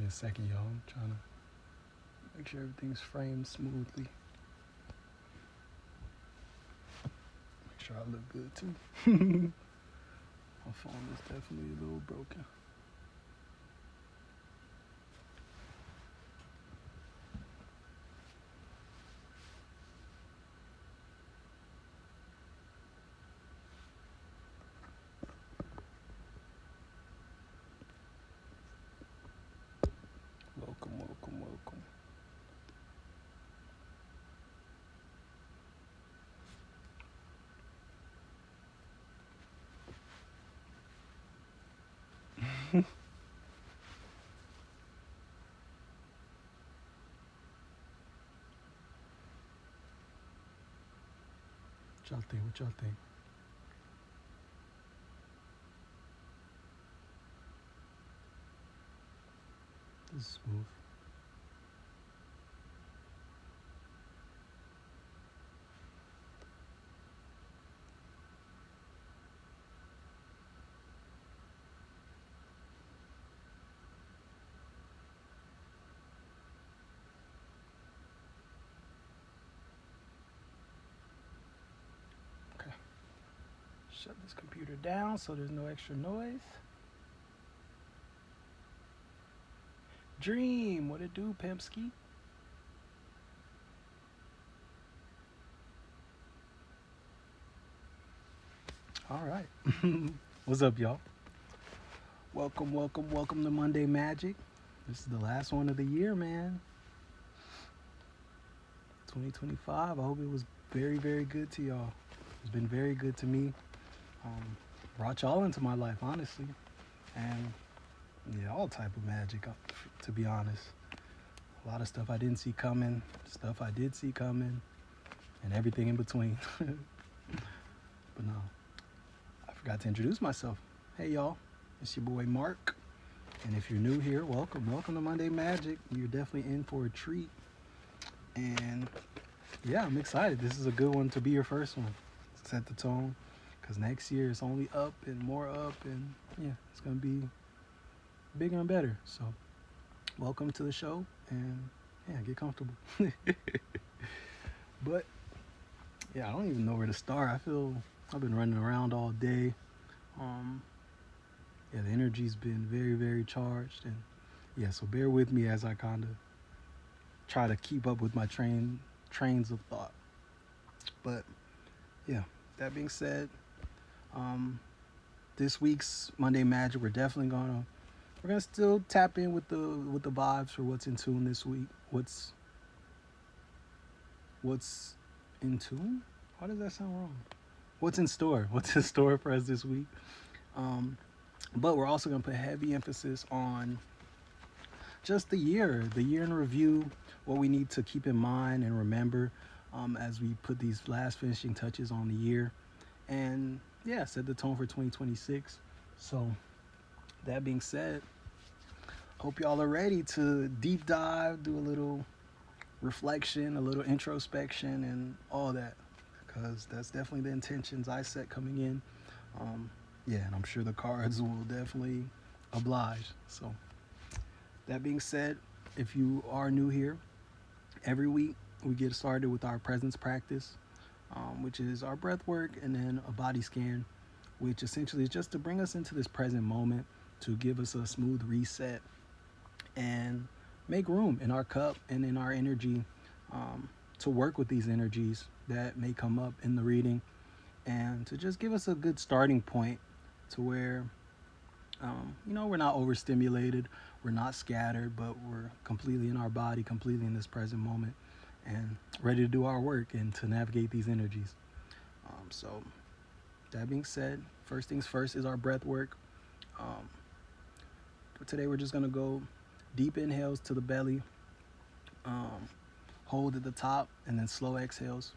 a second, y'all. I'm trying to make sure everything's framed smoothly. Make sure I look good too. My phone is definitely a little broken. Welcome, welcome, welcome. What y'all think? What y'all think? This is smooth. Okay. Shut this computer down so there's no extra noise. Dream, what it do, Pimpski? All right. What's up, y'all? Welcome, welcome, welcome to Monday Magic. This is the last one of the year, man. 2025. I hope it was very, very good to y'all. It's been very good to me. Brought y'all into my life, honestly. And yeah, all type of magic, to be honest. A lot of stuff I didn't see coming, stuff I did see coming, and everything in between. But no, I forgot to introduce myself. Hey, y'all. It's your boy, Mark. And if you're new here, welcome. Welcome to Monday Magic. You're definitely in for a treat. And yeah, I'm excited. This is a good one to be your first one. Set the tone. Because next year it's only up and more up. And yeah, it's going to be bigger and better. So welcome to the show. And yeah, get comfortable. But yeah, I don't even know where to start. I feel I've been running around all day. Yeah, the energy's been very, very charged. And yeah, so bear with me as I kind of try to keep up with my trains of thought. But yeah, that being said, this week's Monday Magic, we're gonna still tap in with the vibes for what's in tune this week. What's in tune? Why does that sound wrong? What's in store? What's in store for us this week? But we're also gonna put heavy emphasis on just the year in review, what we need to keep in mind and remember as we put these last finishing touches on the year, and yeah, set the tone for 2026. So that being said, hope y'all are ready to deep dive, do a little reflection, a little introspection, and all that, because that's definitely the intentions I set coming in. Yeah, and I'm sure the cards will definitely oblige. So that being said, if you are new here, every week we get started with our presence practice, which is our breath work and then a body scan, which essentially is just to bring us into this present moment, to give us a smooth reset and make room in our cup and in our energy to work with these energies that may come up in the reading, and to just give us a good starting point to where we're not overstimulated, we're not scattered, but we're completely in our body, completely in this present moment, and ready to do our work and to navigate these energies. So that being said, first things first is our breath work. For today, we're just gonna go deep inhales to the belly, hold at the top, and then slow exhales.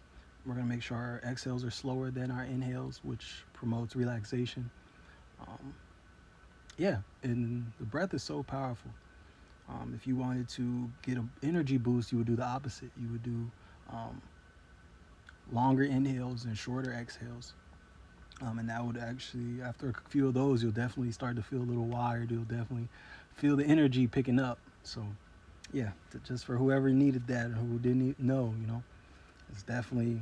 We're gonna make sure our exhales are slower than our inhales, which promotes relaxation. Yeah, and the breath is so powerful. If you wanted to get an energy boost, you would do the opposite. You would do longer inhales and shorter exhales. And that would after a few of those, you'll definitely start to feel a little wired. You'll definitely feel the energy picking up. So yeah, just for whoever needed that and who didn't know, it's definitely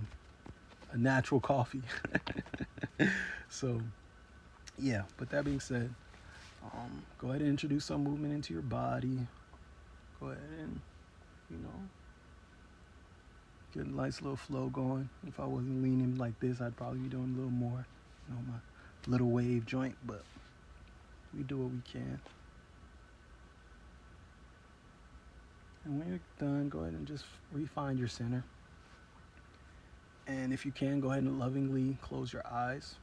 a natural coffee. So yeah, but that being said, go ahead and introduce some movement into your body. Go ahead and, you know, get a nice little flow going. If I wasn't leaning like this, I'd probably be doing a little more, my little wave joint, but we do what we can. And when you're done, go ahead and just refine your center. And if you can, go ahead and lovingly close your eyes.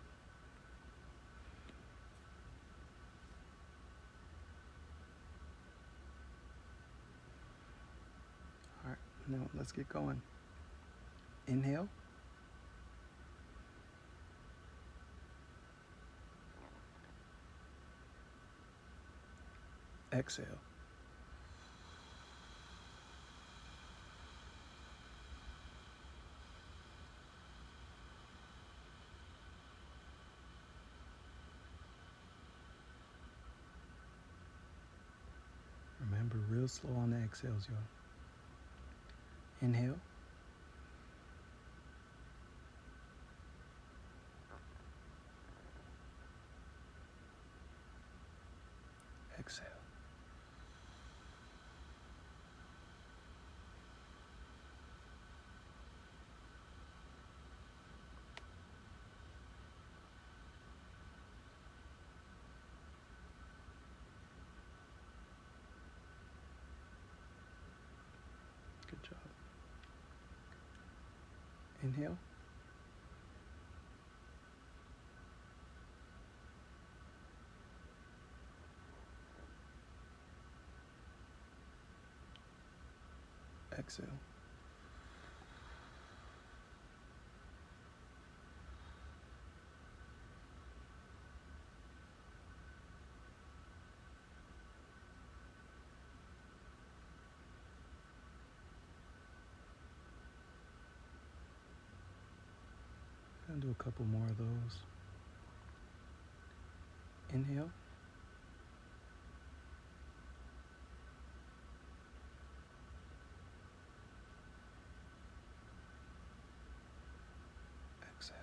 All right, now let's get going. Inhale. Exhale. Remember, real slow on the exhales, y'all. Inhale. Exhale. Good job. Inhale. Exhale. Gonna do a couple more of those. Inhale. Exhale.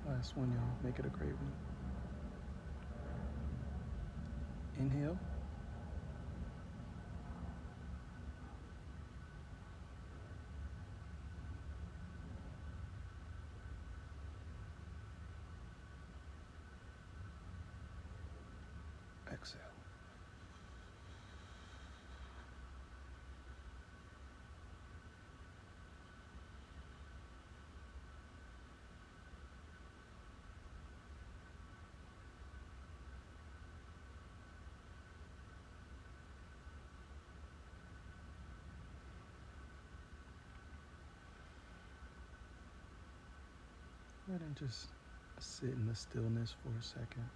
Last one, y'all. Make it a great one. Inhale. Exhale. Go ahead and just sit in the stillness for a second.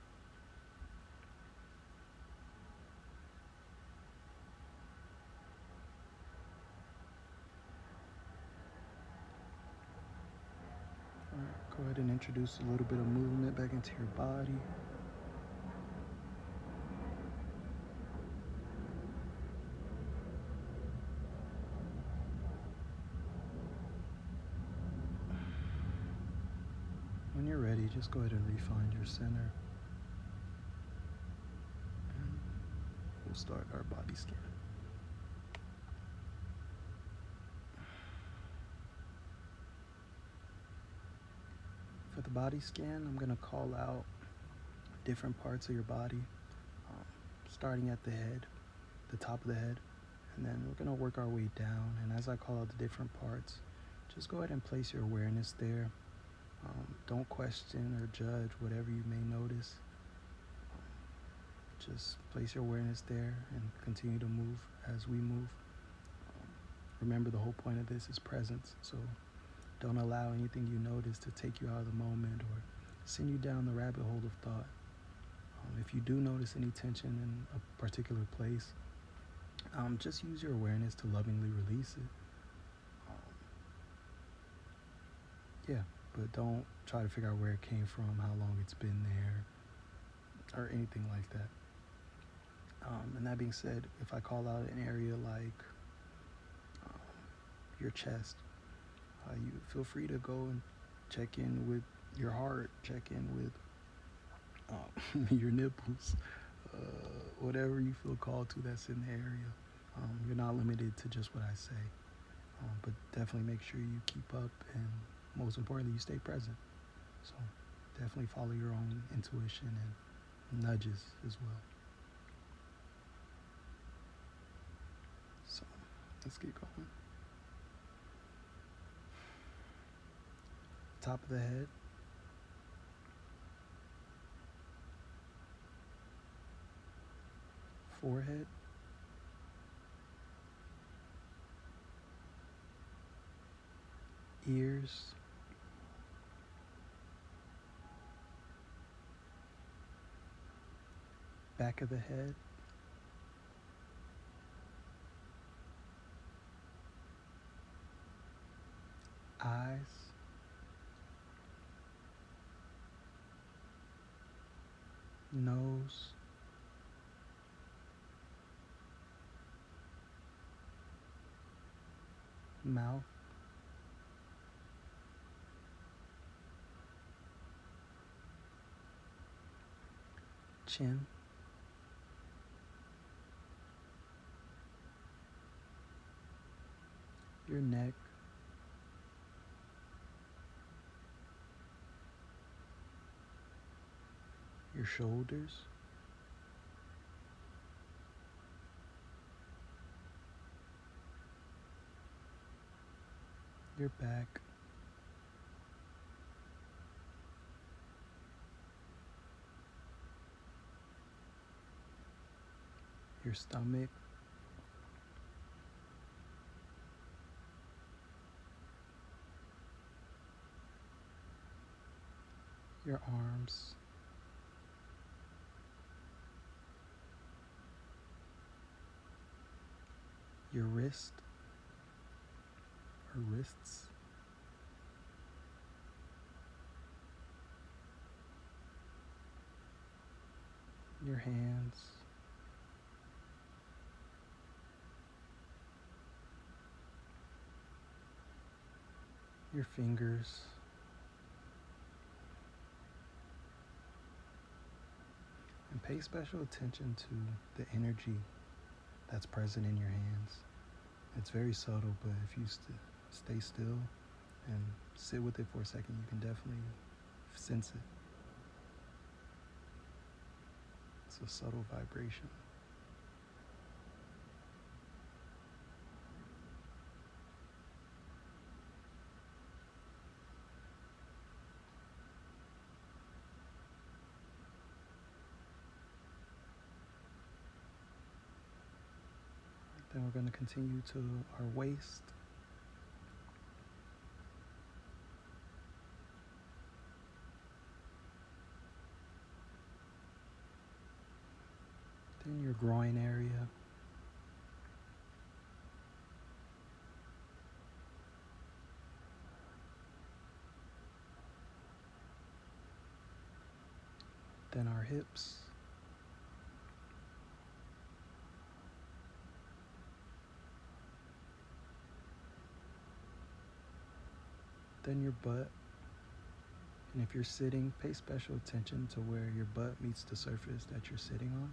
All right, go ahead and introduce a little bit of movement back into your body. When you're ready, just go ahead and refine your center. And we'll start our body scan. For the body scan, I'm going to call out different parts of your body, starting at the head, the top of the head, and then we're going to work our way down. And as I call out the different parts, just go ahead and place your awareness there. Don't question or judge whatever you may notice. Just place your awareness there and continue to move as we move. Remember, the whole point of this is presence. So Don't allow anything you notice to take you out of the moment or send you down the rabbit hole of thought. If you do notice any tension in a particular place, just use your awareness to lovingly release it. Um, yeah, but don't try to figure out where it came from, how long it's been there, or anything like that. And that being said, if I call out an area like um, your chest, you feel free to go and check in with your heart, check in with your nipples, whatever you feel called to that's in the area. You're not limited to just what I say, but definitely make sure you keep up and most importantly, you stay present. So definitely follow your own intuition and nudges as well. So let's get going. Top of the head, forehead, ears, back of the head, eyes, nose, mouth, chin, your neck, your shoulders, your back, your stomach, your arms, your wrist or wrists, your hands, your fingers, and pay special attention to the energy that's present in your hands. It's very subtle, but if you stay still and sit with it for a second, you can definitely sense it. It's a subtle vibration. Then we're going to continue to our waist, then your groin area, then our hips, then your butt. And if you're sitting, pay special attention to where your butt meets the surface that you're sitting on.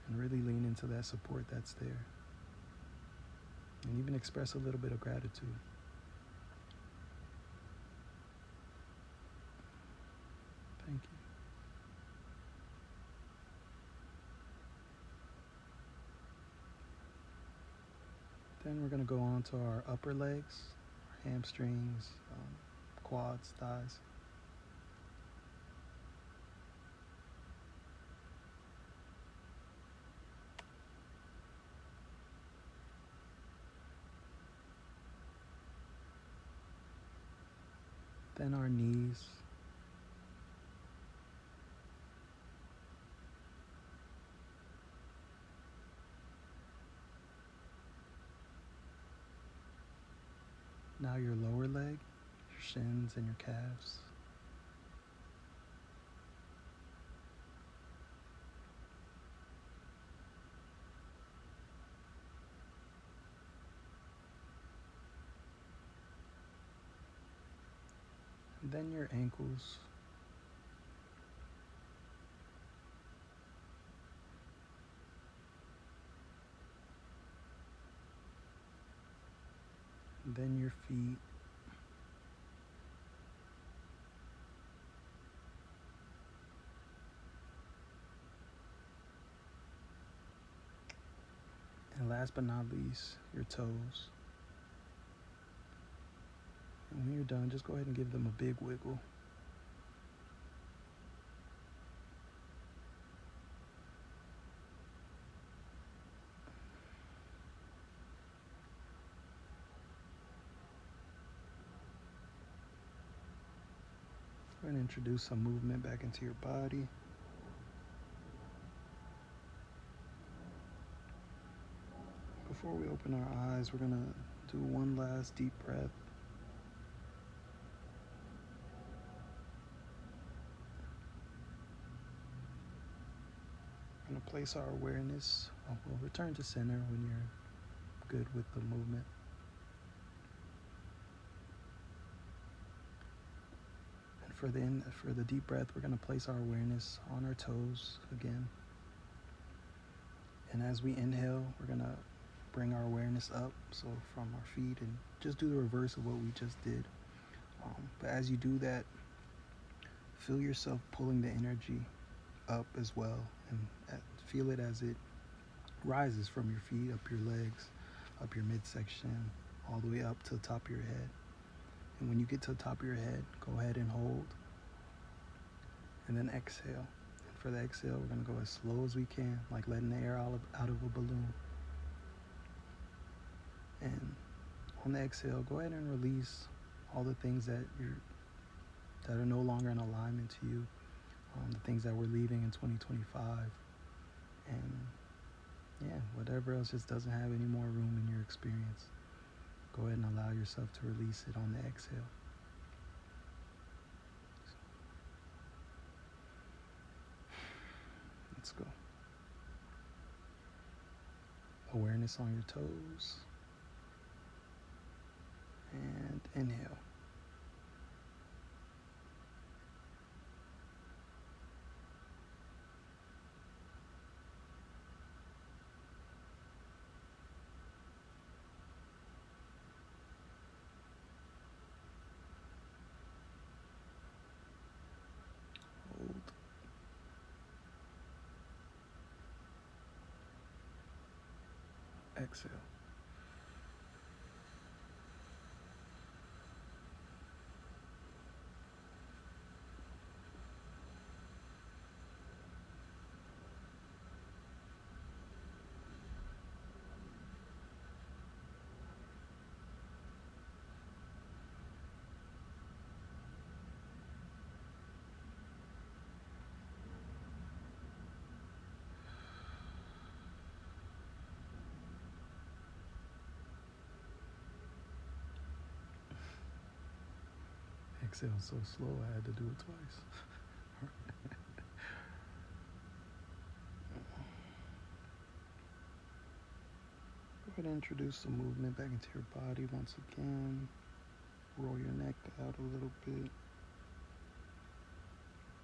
And really lean into that support that's there. And even express a little bit of gratitude. Thank you. Then we're going to go on to our upper legs, our hamstrings, quads, thighs. Lengthen our knees. Now your lower leg, your shins and your calves. And then your ankles. And then your feet. And last but not least, your toes. And when you're done, just go ahead and give them a big wiggle. Go ahead and introduce some movement back into your body. Before we open our eyes, we're going to do one last deep breath. We're going to place our awareness. We'll return to center when you're good with the movement. And for the deep breath, we're going to place our awareness on our toes again. And as we inhale, we're going to bring our awareness up, so from our feet, and just do the reverse of what we just did. But as you do that, feel yourself pulling the energy up as well, and feel it as it rises from your feet, up your legs, up your midsection, all the way up to the top of your head. And when you get to the top of your head, go ahead and hold, and then exhale. And for the exhale, we're going to go as slow as we can, like letting the air out of a balloon. And on the exhale, go ahead and release all the things that are no longer in alignment to you, the things that we're leaving in 2025, and whatever else just doesn't have any more room in your experience. Go ahead and allow yourself to release it on the exhale. Let's go. Awareness on your toes. And inhale. Hold. Exhale. Exhale so slow, I had to do it twice. Go ahead and introduce some movement back into your body once again. Roll your neck out a little bit.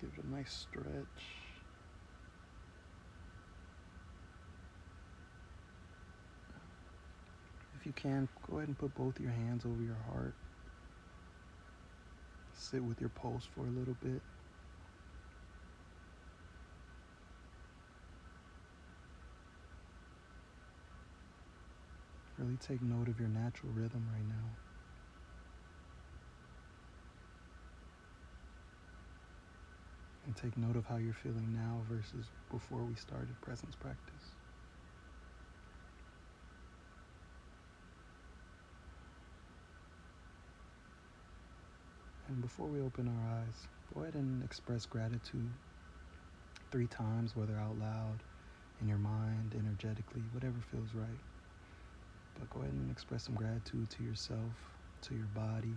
Give it a nice stretch. If you can, go ahead and put both your hands over your heart. Sit with your pulse for a little bit. Really take note of your natural rhythm right now. And take note of how you're feeling now versus before we started presence practice. And before we open our eyes, go ahead and express gratitude 3 times, whether out loud, in your mind, energetically, whatever feels right. But go ahead and express some gratitude to yourself, to your body,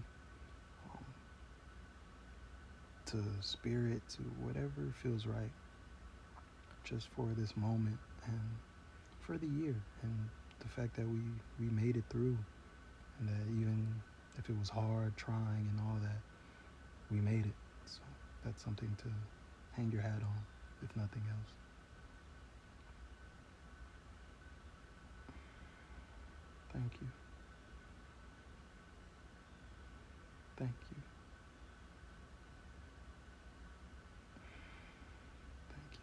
um, to spirit, to whatever feels right, just for this moment and for the year, and the fact that we made it through, and that even if it was hard trying and all that, we made it. So that's something to hang your hat on, if nothing else. Thank you. Thank you. Thank you.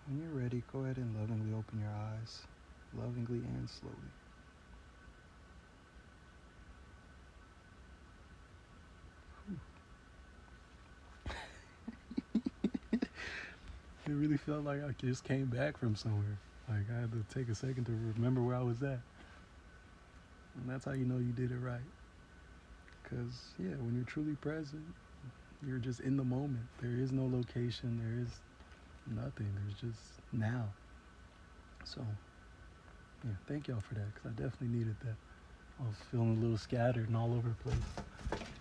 When you're ready, go ahead and lovingly open your eyes, lovingly and slowly. It really felt like I just came back from somewhere. Like I had to take a second to remember where I was at. And that's how you know you did it right. Because, yeah, when you're truly present, you're just in the moment. There is no location, there is nothing. There's just now. So, yeah, thank y'all for that, because I definitely needed that. I was feeling a little scattered and all over the place.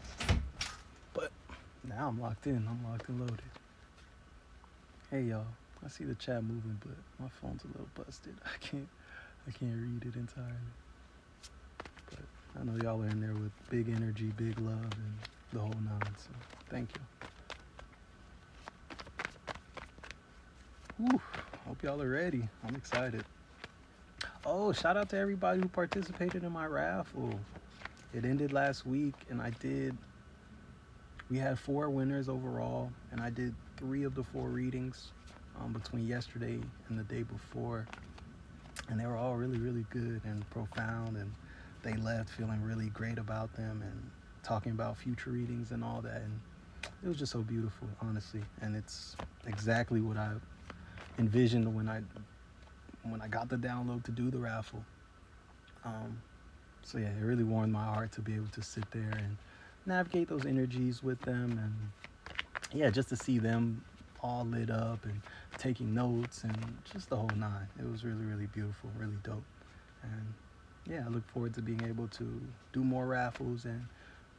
But now I'm locked in. I'm locked and loaded. Hey, y'all. I see the chat moving, but my phone's a little busted. I can't read it entirely. But I know y'all are in there with big energy, big love, and the whole nine. So thank you. Whew, hope y'all are ready. I'm excited. Oh, shout out to everybody who participated in my raffle. It ended last week, and we had 4 winners overall, and I did 3 of the 4 readings between yesterday and the day before. And they were all really, really good and profound, and they left feeling really great about them and talking about future readings and all that. And it was just so beautiful, honestly. And it's exactly what I envisioned when I got the download to do the raffle. So yeah, it really warmed my heart to be able to sit there and navigate those energies with them, and yeah, just to see them all lit up and taking notes and just the whole nine. It was really, really beautiful, really dope. And yeah, I look forward to being able to do more raffles and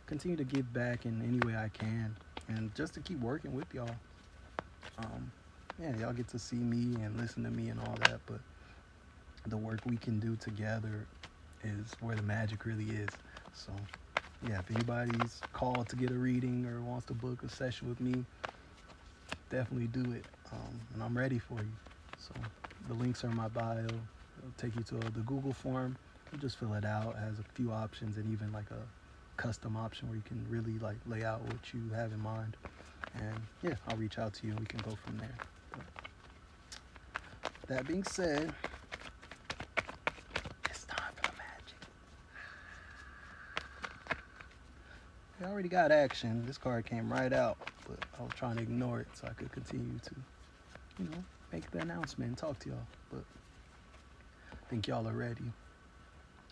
continue to give back in any way I can, and just to keep working with y'all. Um, yeah, y'all get to see me and listen to me and all that, but the work we can do together is where the magic really is. So yeah, if anybody's called to get a reading or wants to book a session with me, definitely do it. And I'm ready for you. So the links are in my bio. It'll take you to the Google form. You just fill it out. It has a few options and even like a custom option where you can really like lay out what you have in mind. And yeah, I'll reach out to you and we can go from there. But that being said, it's time for the magic. I already got action. This card came right out, but I was trying to ignore it so I could continue to, make the announcement and talk to y'all. But I think y'all are ready.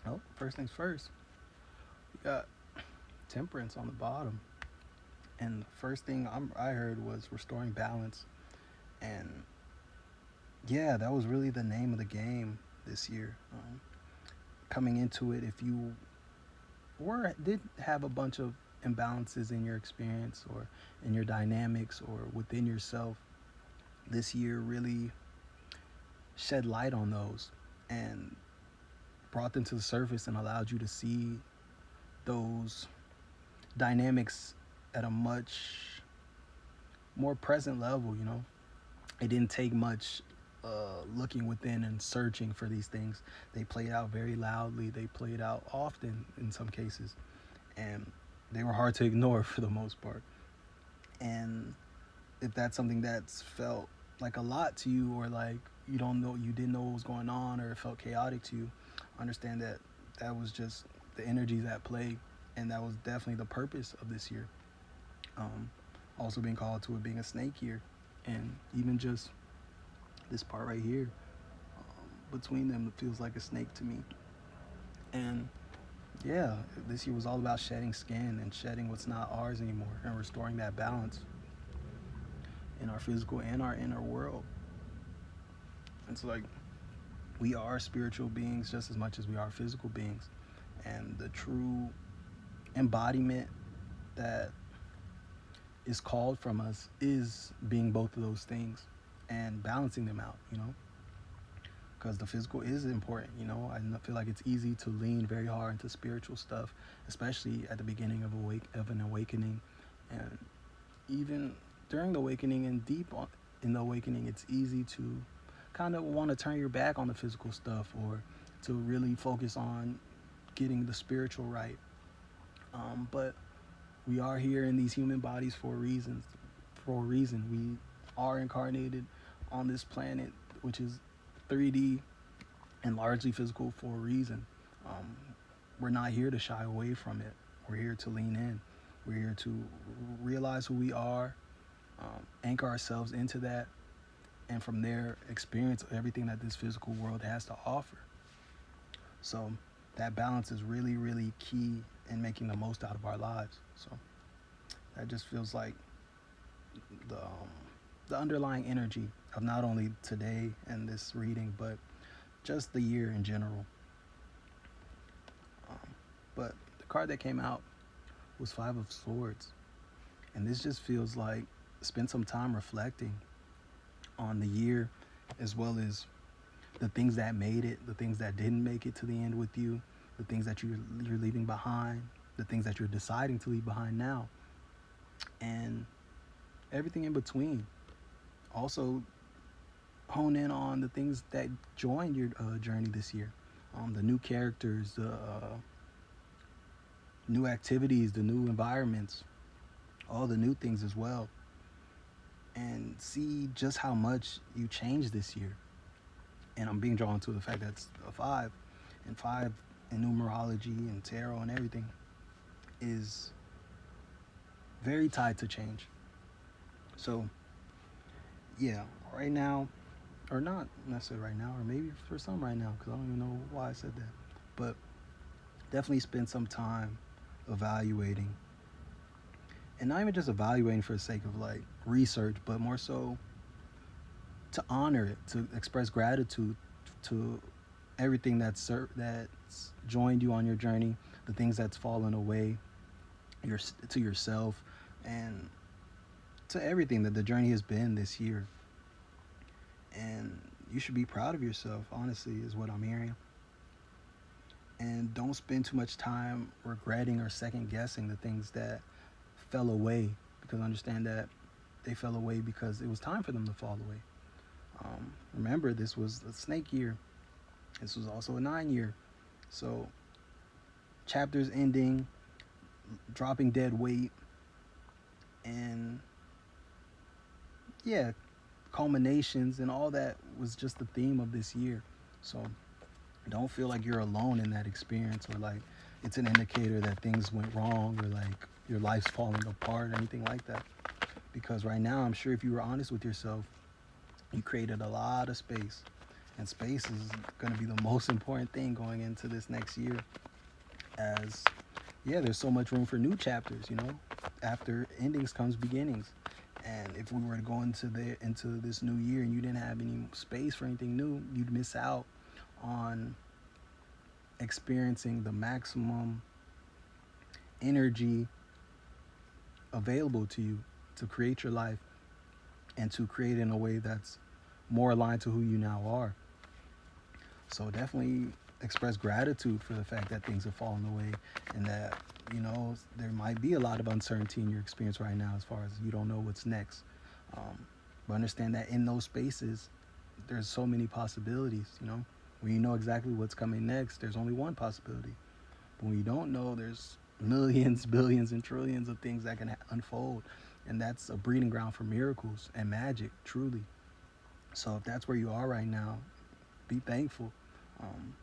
Oh, first things first. We got Temperance on the bottom. And the first thing I heard was restoring balance. And yeah, that was really the name of the game this year. Coming into it, if you did have a bunch of imbalances in your experience or in your dynamics or within yourself, this year really shed light on those and brought them to the surface and allowed you to see those dynamics at a much more present level. It didn't take much looking within and searching for these things. They played out very loudly. They played out often in some cases, and they were hard to ignore for the most part. And if that's something that's felt like a lot to you, or like you didn't know what was going on, or it felt chaotic to you, understand that that was just the energies at play, and that was definitely the purpose of this year. Also being called to it being a snake year, and even just this part right here, between them, it feels like a snake to me. And yeah, this year was all about shedding skin and shedding what's not ours anymore and restoring that balance in our physical and our inner world. It's like we are spiritual beings just as much as we are physical beings. And the true embodiment that is called from us is being both of those things and balancing them out, because the physical is important. I feel like it's easy to lean very hard into spiritual stuff, especially at the beginning of an awakening, and even during the awakening and in the awakening, it's easy to kind of want to turn your back on the physical stuff or to really focus on getting the spiritual right. But we are here in these human bodies for a reason. For a reason, we are incarnated on this planet, which is 3D and largely physical, for a reason. Um, we're not here to shy away from it. We're here to lean in. We're here to realize who we are, anchor ourselves into that, and from there experience everything that this physical world has to offer. So that balance is really, really key in making the most out of our lives. So that just feels like the um, the underlying energy of not only today and this reading, but just the year in general. Um, but the card that came out was Five of Swords, and this just feels like spend some time reflecting on the year, as well as the things that made it, the things that didn't make it to the end with you, the things that you're leaving behind, the things that you're deciding to leave behind now, and everything in between. Also, hone in on the things that joined your journey this year, the new characters, the new activities, the new environments, all the new things as well, and see just how much you changed this year. And I'm being drawn to the fact that it's a five, and five in numerology and tarot and everything is very tied to change. So yeah, right now, or not necessarily right now, or maybe for some right now, because I don't even know why I said that, but definitely spend some time evaluating, and not even just evaluating for the sake of like research, but more so to honor it, to express gratitude to everything that's joined you on your journey, the things that's fallen away, to yourself, and to everything that the journey has been this year. And you should be proud of yourself, honestly, is what I'm hearing. And don't spend too much time regretting or second guessing the things that fell away, because understand that they fell away because it was time for them to fall away. Remember, this was a snake year. This was also a 9 year. So, chapters ending, dropping dead weight, and yeah, culminations, and all that was just the theme of this year. So, don't feel like you're alone in that experience, or like it's an indicator that things went wrong, or like your life's falling apart or anything like that. Because right now, I'm sure if you were honest with yourself, you created a lot of space. And space is going to be the most important thing going into this next year. As, yeah, there's so much room for new chapters, After endings comes beginnings. And if we were to go into this new year and you didn't have any space for anything new, you'd miss out on experiencing the maximum energy available to you to create your life, and to create in a way that's more aligned to who you now are. So definitely express gratitude for the fact that things have fallen away, and that, there might be a lot of uncertainty in your experience right now as far as you don't know what's next. But understand that in those spaces, there's so many possibilities. When you know exactly what's coming next, there's only one possibility. But when you don't know, there's millions, billions, and trillions of things that can unfold. And that's a breeding ground for miracles and magic, truly. So if that's where you are right now, be thankful. Um,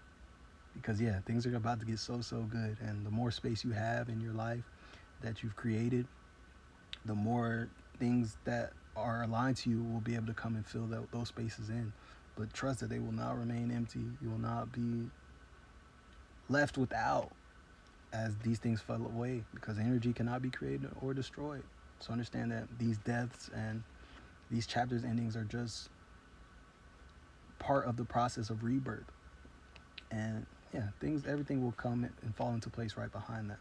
because, yeah, things are about to get so, so good. And the more space you have in your life that you've created, the more things that are aligned to you will be able to come and fill those spaces in. but trust that they will not remain empty. You will not be left without as these things fall away, because energy cannot be created or destroyed. So understand that these deaths and these chapters endings are just part of the process of rebirth. And yeah, everything will come and fall into place right behind that.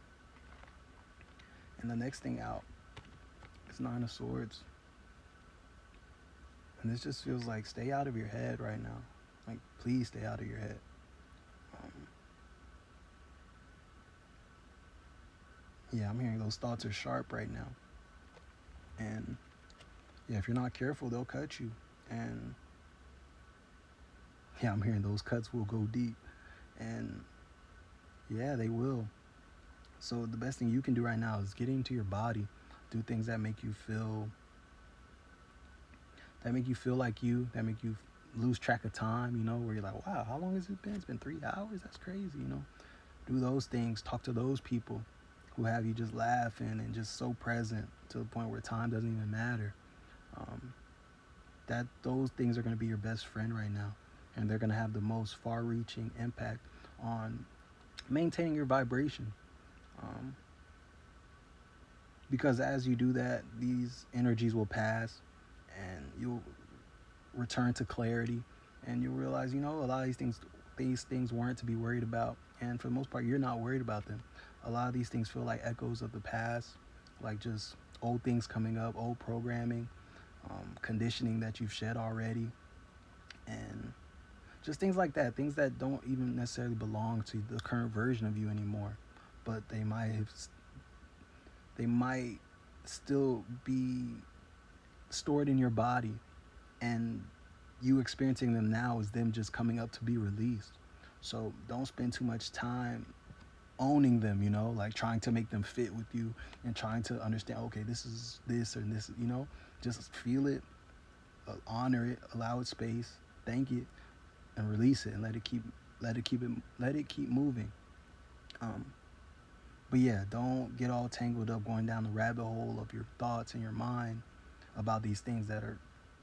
And the next thing out is Nine of Swords. And this just feels like stay out of your head right now. Like, please stay out of your head. Yeah, I'm hearing those thoughts are sharp right now. And yeah, if you're not careful, they'll cut you. And yeah, I'm hearing those cuts will go deep. And yeah, they will. So the best thing you can do right now is get into your body. Do things that make you feel like you, that make you lose track of time, where you're like, wow, how long has it been? It's been 3 hours? That's crazy. Do those things. Talk to those people who have you just laughing and just so present to the point where time doesn't even matter. That those things are going to be your best friend right now, and they're going to have the most far-reaching impact on maintaining your vibration. Because as you do that, these energies will pass, and you'll return to clarity, and you'll realize, a lot of these things weren't to be worried about, and for the most part, you're not worried about them. A lot of these things feel like echoes of the past, like just old things coming up, old programming, conditioning that you've shed already, and just things like that, things that don't even necessarily belong to the current version of you anymore, but they might still be stored in your body, and you experiencing them now is them just coming up to be released. So don't spend too much time owning them, like trying to make them fit with you and trying to understand, okay, this is this and this, just feel it, honor it, allow it space, thank it, and release it, and let it keep moving. But yeah, don't get all tangled up going down the rabbit hole of your thoughts and your mind about these things that are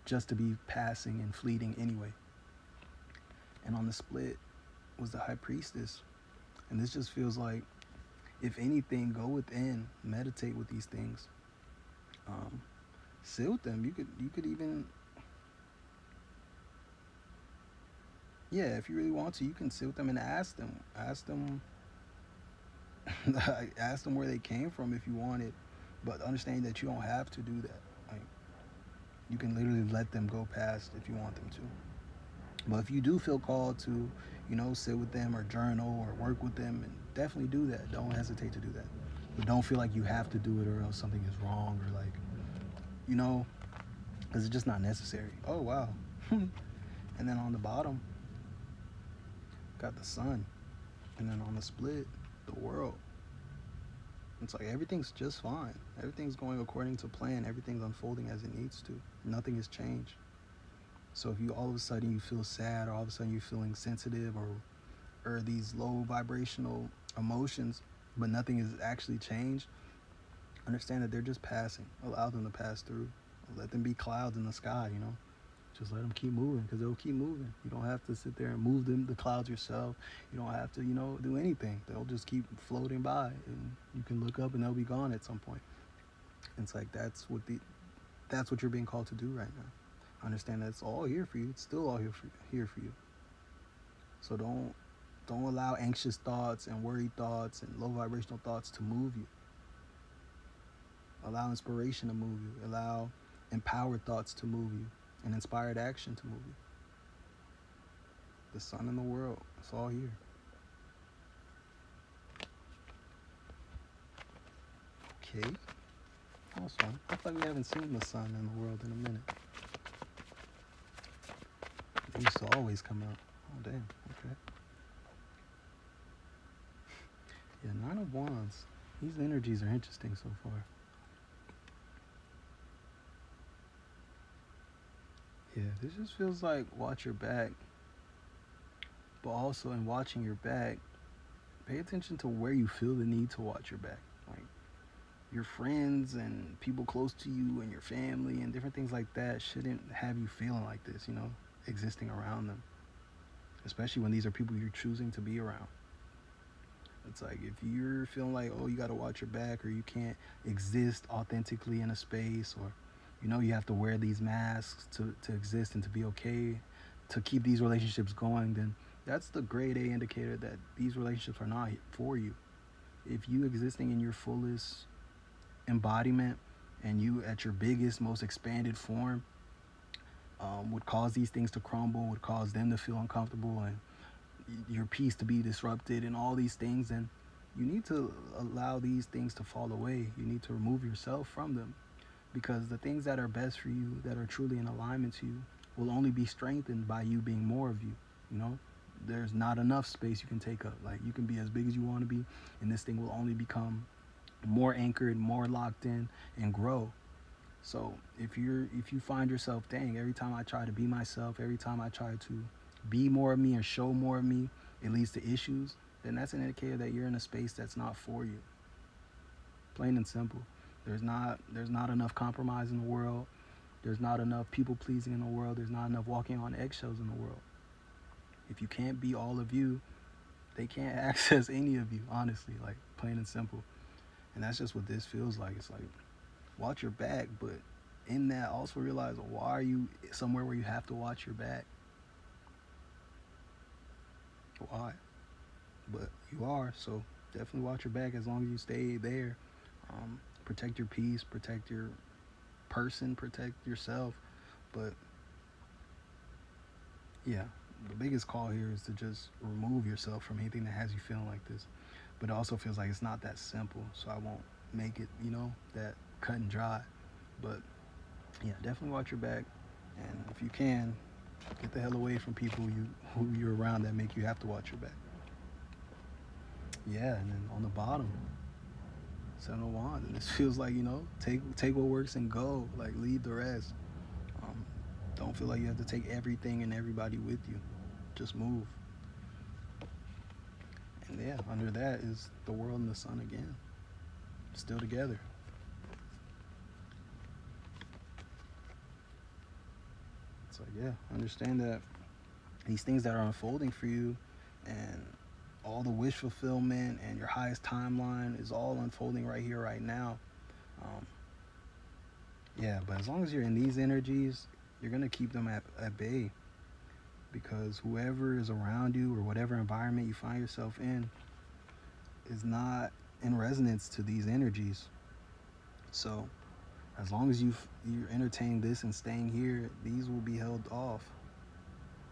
just to be passing and fleeting anyway. And on the split was the High Priestess. And this just feels like, if anything, go within, meditate with these things, sit with them. You could even, yeah, if you really want to, you can sit with them and ask them ask them where they came from if you wanted, but understand that you don't have to do that. Like, you can literally let them go past if you want them to. But if you do feel called to, sit with them or journal or work with them, and definitely do that. Don't hesitate to do that. But don't feel like you have to do it or else something is wrong, or like, because it's just not necessary. Oh, wow. And then on the bottom, got the sun. And then on the split, the world. It's like everything's just fine. Everything's going according to plan. Everything's unfolding as it needs to. Nothing has changed. So if you all of a sudden you feel sad, or all of a sudden you're feeling sensitive, or these low vibrational emotions, but nothing has actually changed, understand that they're just passing. Allow them to pass through. Let them be clouds in the sky, Just let them keep moving, because they'll keep moving. You don't have to sit there and move the clouds yourself. You don't have to, do anything. They'll just keep floating by, and you can look up and they'll be gone at some point. It's like that's what you're being called to do right now. Understand that it's all here for you. It's still all here for you. So don't allow anxious thoughts and worried thoughts and low vibrational thoughts to move you. Allow inspiration to move you. Allow empowered thoughts to move you, and inspired action to move you. The sun and the world, it's all here. Okay. Awesome. I thought we haven't seen the sun and the world in a minute. They used to always come out. Oh, damn. Okay. Yeah, Nine of Wands. These energies are interesting so far. Yeah, this just feels like watch your back. But also in watching your back, pay attention to where you feel the need to watch your back. Like, your friends and people close to you and your family and different things like that shouldn't have you feeling like this, existing around them, especially when these are people you're choosing to be around. It's like if you're feeling like, oh, you got to watch your back, or you can't exist authentically in a space, or you have to wear these masks to exist and to be okay, to keep these relationships going, then that's the grade A indicator that these relationships are not for you. If you existing in your fullest embodiment and you at your biggest, most expanded form, would cause these things to crumble, would cause them to feel uncomfortable, and your peace to be disrupted, and all these things, then you need to allow these things to fall away. You need to remove yourself from them, because the things that are best for you, that are truly in alignment to you, will only be strengthened by you being more of you. You know, there's not enough space you can take up. Like, you can be as big as you want to be, and this thing will only become more anchored, more locked in, and grow. So if you find yourself, dang, every time I try to be myself, every time I try to be more of me and show more of me, it leads to issues, then that's an indicator that you're in a space that's not for you. Plain and simple. There's not enough compromise in the world. There's not enough people pleasing in the world. There's not enough walking on eggshells in the world. If you can't be all of you, they can't access any of you, honestly, like plain and simple. And that's just what this feels like. It's like, watch your back, but in that, also realize, why are you somewhere where you have to watch your back? Why? But you are, so definitely watch your back as long as you stay there. Protect your peace, protect your person, protect yourself. But yeah, the biggest call here is to just remove yourself from anything that has you feeling like this. But it also feels like it's not that simple, so I won't make it, that cut and dry. But yeah, definitely watch your back, and if you can, get the hell away from people who you're around that make you have to watch your back. Yeah, and then on the bottom, Seven of Wands, and this feels like, take what works and go. Like, leave the rest. Um, don't feel like you have to take everything and everybody with you. Just move. And yeah, under that is the world and the sun again, still together. It's like, yeah, understand that these things that are unfolding for you, and all the wish fulfillment and your highest timeline is all unfolding right here, right now. Um, yeah, but as long as you're in these energies, you're going to keep them at bay, because whoever is around you or whatever environment you find yourself in is not in resonance to these energies. So as long as you're entertaining this and staying here, these will be held off,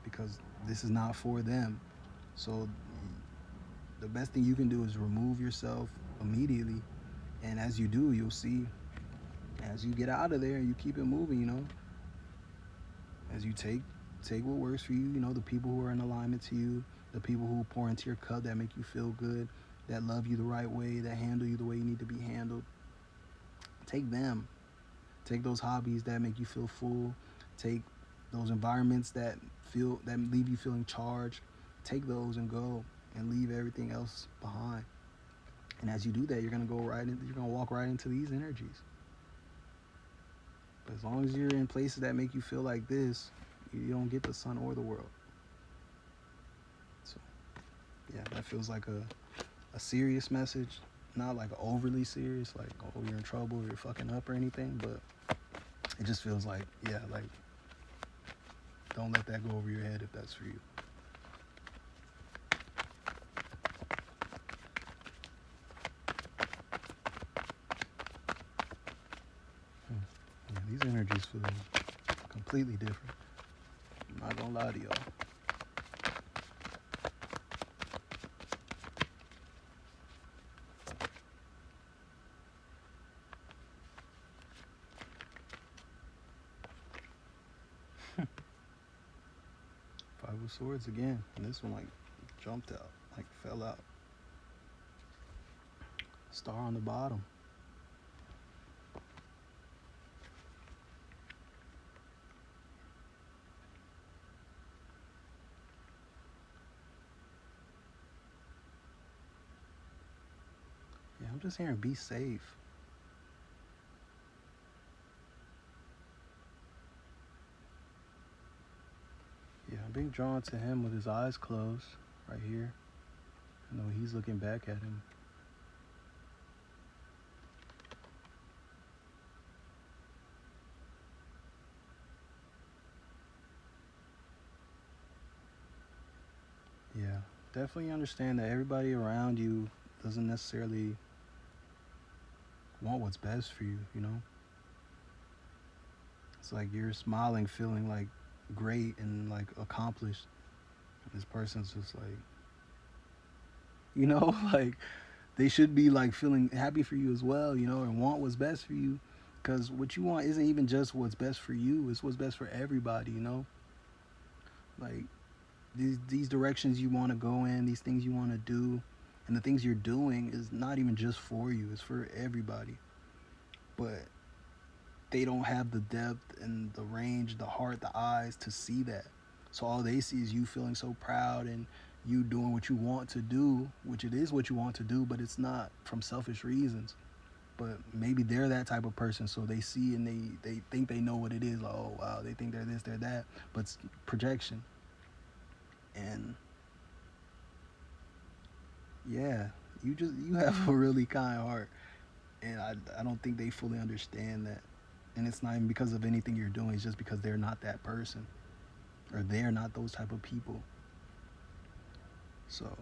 because this is not for them. So the best thing you can do is remove yourself immediately, and as you do, you'll see, as you get out of there and you keep it moving, as you take what works for you, the people who are in alignment to you, the people who pour into your cup, that make you feel good, that love you the right way, that handle you the way you need to be handled. Take them. Take those hobbies that make you feel full. Take those environments that leave you feeling charged. Take those and go, and leave everything else behind. And as you do that, you're gonna walk right into these energies. But as long as you're in places that make you feel like this, you don't get the sun or the world. So yeah, that feels like a serious message. Not like overly serious, like, oh, you're in trouble or you're fucking up or anything, but it just feels like, yeah, like, don't let that go over your head if that's for you. Yeah, these energies feel completely different. I'm not gonna lie to y'all. Five of Swords again, and this one like jumped out, like fell out. Star on the bottom. Yeah, I'm just hearing be safe. being drawn to him with his eyes closed right here. I know he's looking back at him. Yeah, definitely understand that everybody around you doesn't necessarily want what's best for you, you know? It's like you're smiling, feeling like great and like accomplished. This person's just like, you know, like they should be like feeling happy for you as well, you know, and want what's best for you. Because what you want isn't even just what's best for you, it's what's best for everybody, you know? Like these directions you want to go in, these things you want to do, and the things you're doing is not even just for you, it's for everybody. But they don't have the depth and the range, the heart, the eyes to see that. So all they see is you feeling so proud and you doing what you want to do, which it is what you want to do, but it's not from selfish reasons. But maybe they're that type of person, so they see and they think they know what it is. Like, oh wow, they think they're this, they're that, but it's projection. And yeah, you have a really kind heart, and I don't think they fully understand that. And it's not even because of anything you're doing; it's just because they're not that person, or they're not those type of people. So,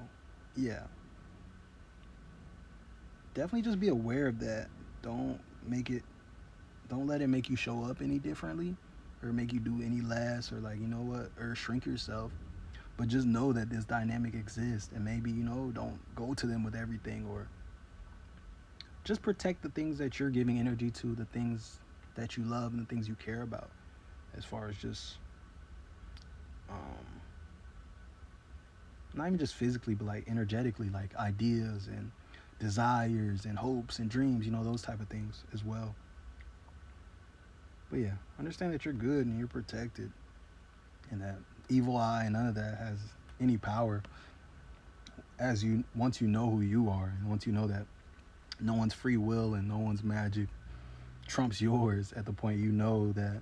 yeah, definitely just be aware of that. Don't make it. Don't let it make you show up any differently, or make you do any less, or like you know what, or shrink yourself. But just know that this dynamic exists, and maybe you know don't go to them with everything, or just protect the things that you're giving energy to, the things that you love and the things you care about, as far as just um, not even just physically, but like energetically, like ideas and desires and hopes and dreams, you know, those type of things as well. But yeah, understand that you're good and you're protected, and that evil eye and none of that has any power as you once you know who you are, and once you know that no one's free will and no one's magic trumps yours, at the point you know that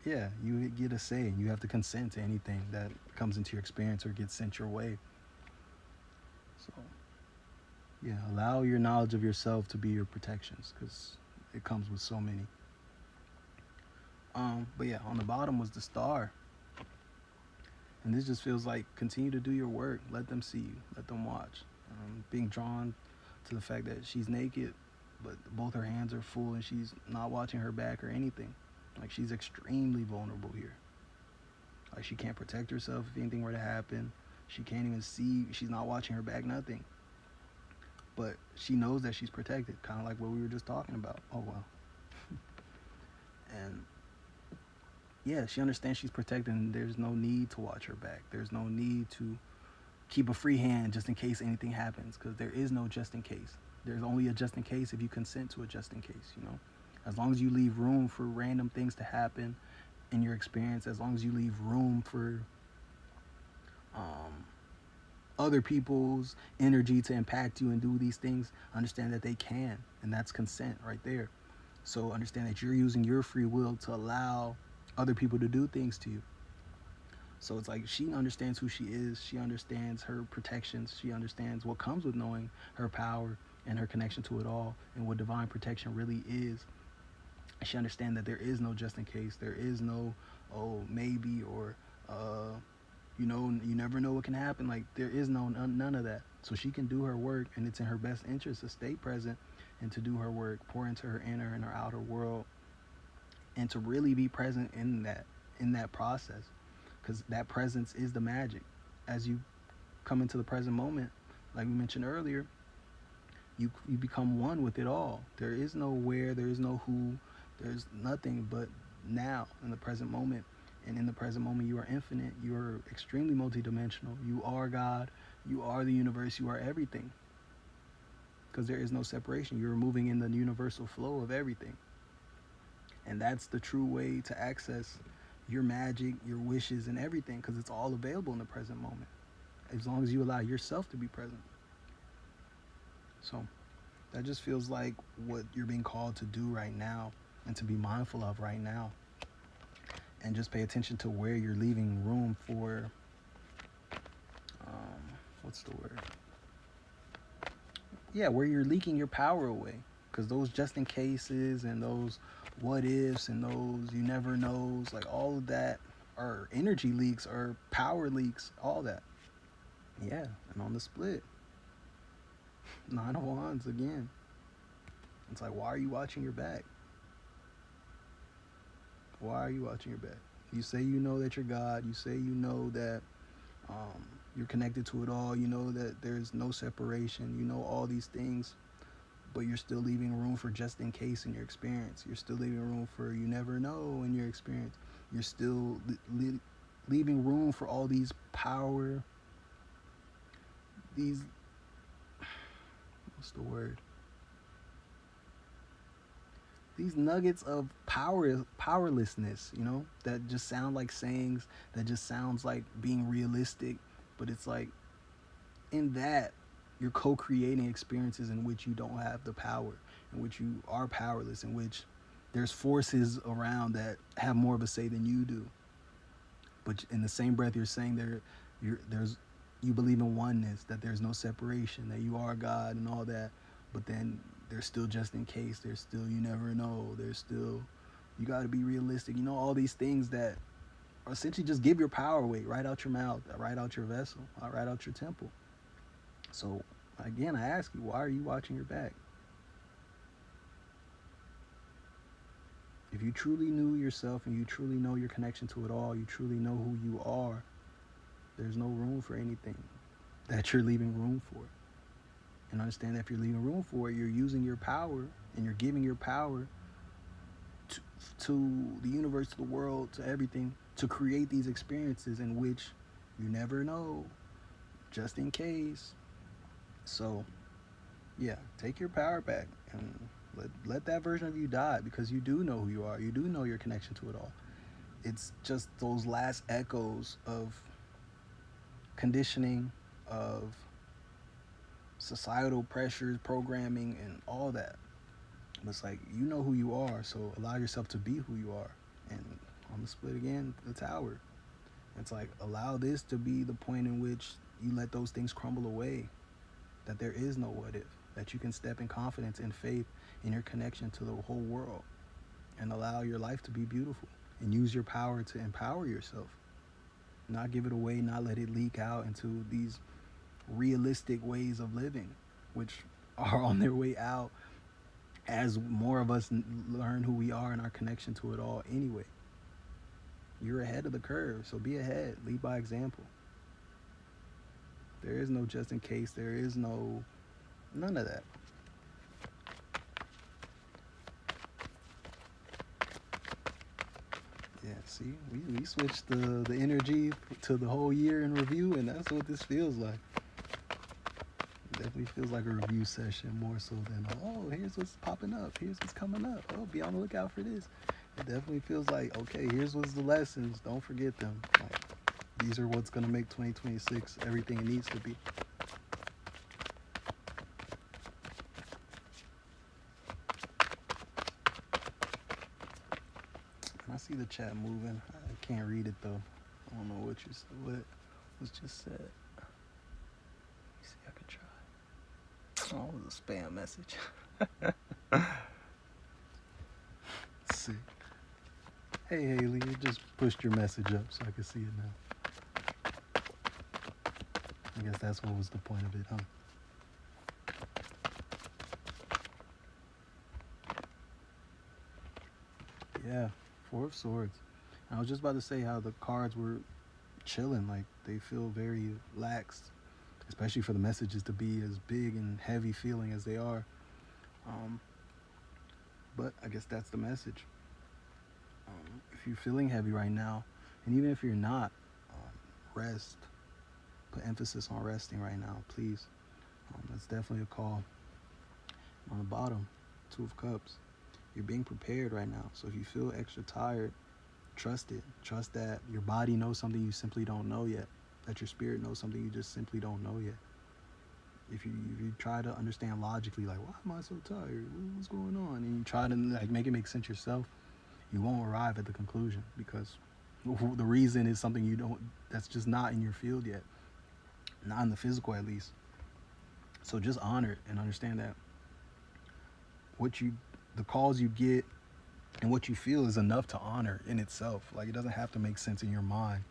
yeah, you get a say and you have to consent to anything that comes into your experience or gets sent your way. So yeah, allow your knowledge of yourself to be your protections, because it comes with so many. But yeah, on the bottom was the star, and this just feels like continue to do your work. Let them see you. Let them watch. Being drawn to the fact that she's naked, but both her hands are full and she's not watching her back or anything. Like she's extremely vulnerable here. Like she can't protect herself if anything were to happen. She can't even see. She's not watching her back. Nothing. But she knows that she's protected. Kind of like what we were just talking about. Oh well. And yeah, she understands she's protected, and there's no need to watch her back. There's no need to keep a free hand just in case anything happens, because there is no just in case. There's only a just in case if you consent to a just in case, you know? As long as you leave room for random things to happen in your experience, as long as you leave room for um, other people's energy to impact you and do these things, understand that they can, and that's consent right there. So understand that you're using your free will to allow other people to do things to you. So it's like she understands who she is. She understands her protections. She understands what comes with knowing her power and her connection to it all, and what divine protection really is. And she understands that there is no just in case. There is no, oh, maybe, or, you know, you never know what can happen. Like, there is none of that. So she can do her work, and it's in her best interest to stay present and to do her work, pour into her inner and her outer world, and to really be present in that process, because that presence is the magic. As you come into the present moment, like we mentioned earlier, you become one with it all. There is no where, there is no who, there's nothing but now in the present moment. And in the present moment, you are infinite. You are extremely multidimensional. You are God. You are the universe. You are everything. Because there is no separation. You're moving in the universal flow of everything. And that's the true way to access your magic, your wishes, and everything, because it's all available in the present moment, as long as you allow yourself to be present. So that just feels like what you're being called to do right now and to be mindful of right now. and just pay attention to where you're leaving room for, what's the word? Yeah, where you're leaking your power away. Because those just in cases and those what ifs and those you never knows, like all of that are energy leaks or power leaks, all that. Yeah, and on the split, nine of wands again. It's like, why are you watching your back? Why are you watching your back? You say you know that you're God. You say you know that you're connected to it all. You know that there's no separation. You know all these things, but you're still leaving room for just in case in your experience. You're still leaving room for you never know in your experience. You're still leaving room for all these power, these, what's the word? These nuggets of powerlessness, that just sound like sayings, that just sounds like being realistic, but it's like in that you're co-creating experiences in which you don't have the power, in which you are powerless, in which there's forces around that have more of a say than you do. But in the same breath, you're saying you believe in oneness, that there's no separation, that you are God and all that. But then there's still just in case. There's still you never know. There's still you got to be realistic. All these things that essentially just give your power away right out your mouth, right out your vessel, right out your temple. So again, I ask you, why are you watching your back? If you truly knew yourself and you truly know your connection to it all, you truly know who you are, there's no room for anything that you're leaving room for. And understand that if you're leaving room for it, you're using your power and you're giving your power to the universe, to the world, to everything, to create these experiences in which you never know, just in case. So, yeah, take your power back and let that version of you die, because you do know who you are. You do know your connection to it all. It's just those last echoes of conditioning, of societal pressures, programming, and all that. But it's like, you know who you are, so allow yourself to be who you are. And on the split again, the tower. It's like, allow this to be the point in which you let those things crumble away. That there is no what if. That you can step in confidence and faith in your connection to the whole world. And allow your life to be beautiful. And use your power to empower yourself. Not give it away, not let it leak out into these realistic ways of living, which are on their way out as more of us learn who we are and our connection to it all anyway. You're ahead of the curve, so be ahead. Lead by example. There is no just in case. There is none of that. Yeah, see, we switched the energy to the whole year in review, and that's what this feels like. It definitely feels like a review session more so than, oh, here's what's popping up, here's what's coming up, oh, be on the lookout for this. It definitely feels like, okay, here's what's the lessons, don't forget them. Like, these are what's going to make 2026 everything it needs to be. I see the chat moving. I can't read it though. I don't know what was just said. Let me see, I could try. Oh, it was a spam message. Let's see. Hey Haley, you just pushed your message up so I can see it now. I guess that's what was the point of it, huh? Yeah, Four of Swords. I was just about to say how the cards were chilling, like they feel very lax, especially for the messages to be as big and heavy feeling as they are. But I guess that's the message. If you're feeling heavy right now, and even if you're not, rest. Put emphasis on resting right now, please. That's definitely a call. On the bottom, Two of Cups. You're being prepared right now. So if you feel extra tired, trust it. Trust that your body knows something you simply don't know yet. That your spirit knows something you just simply don't know yet. If you try to understand logically, like, why am I so tired? What's going on? And you try to make it make sense yourself, you won't arrive at the conclusion, because The reason is something you don't, that's just not in your field yet, not in the physical at least. So just honor it and understand that what you, the calls you get and what you feel is enough to honor in itself. Like it doesn't have to make sense in your mind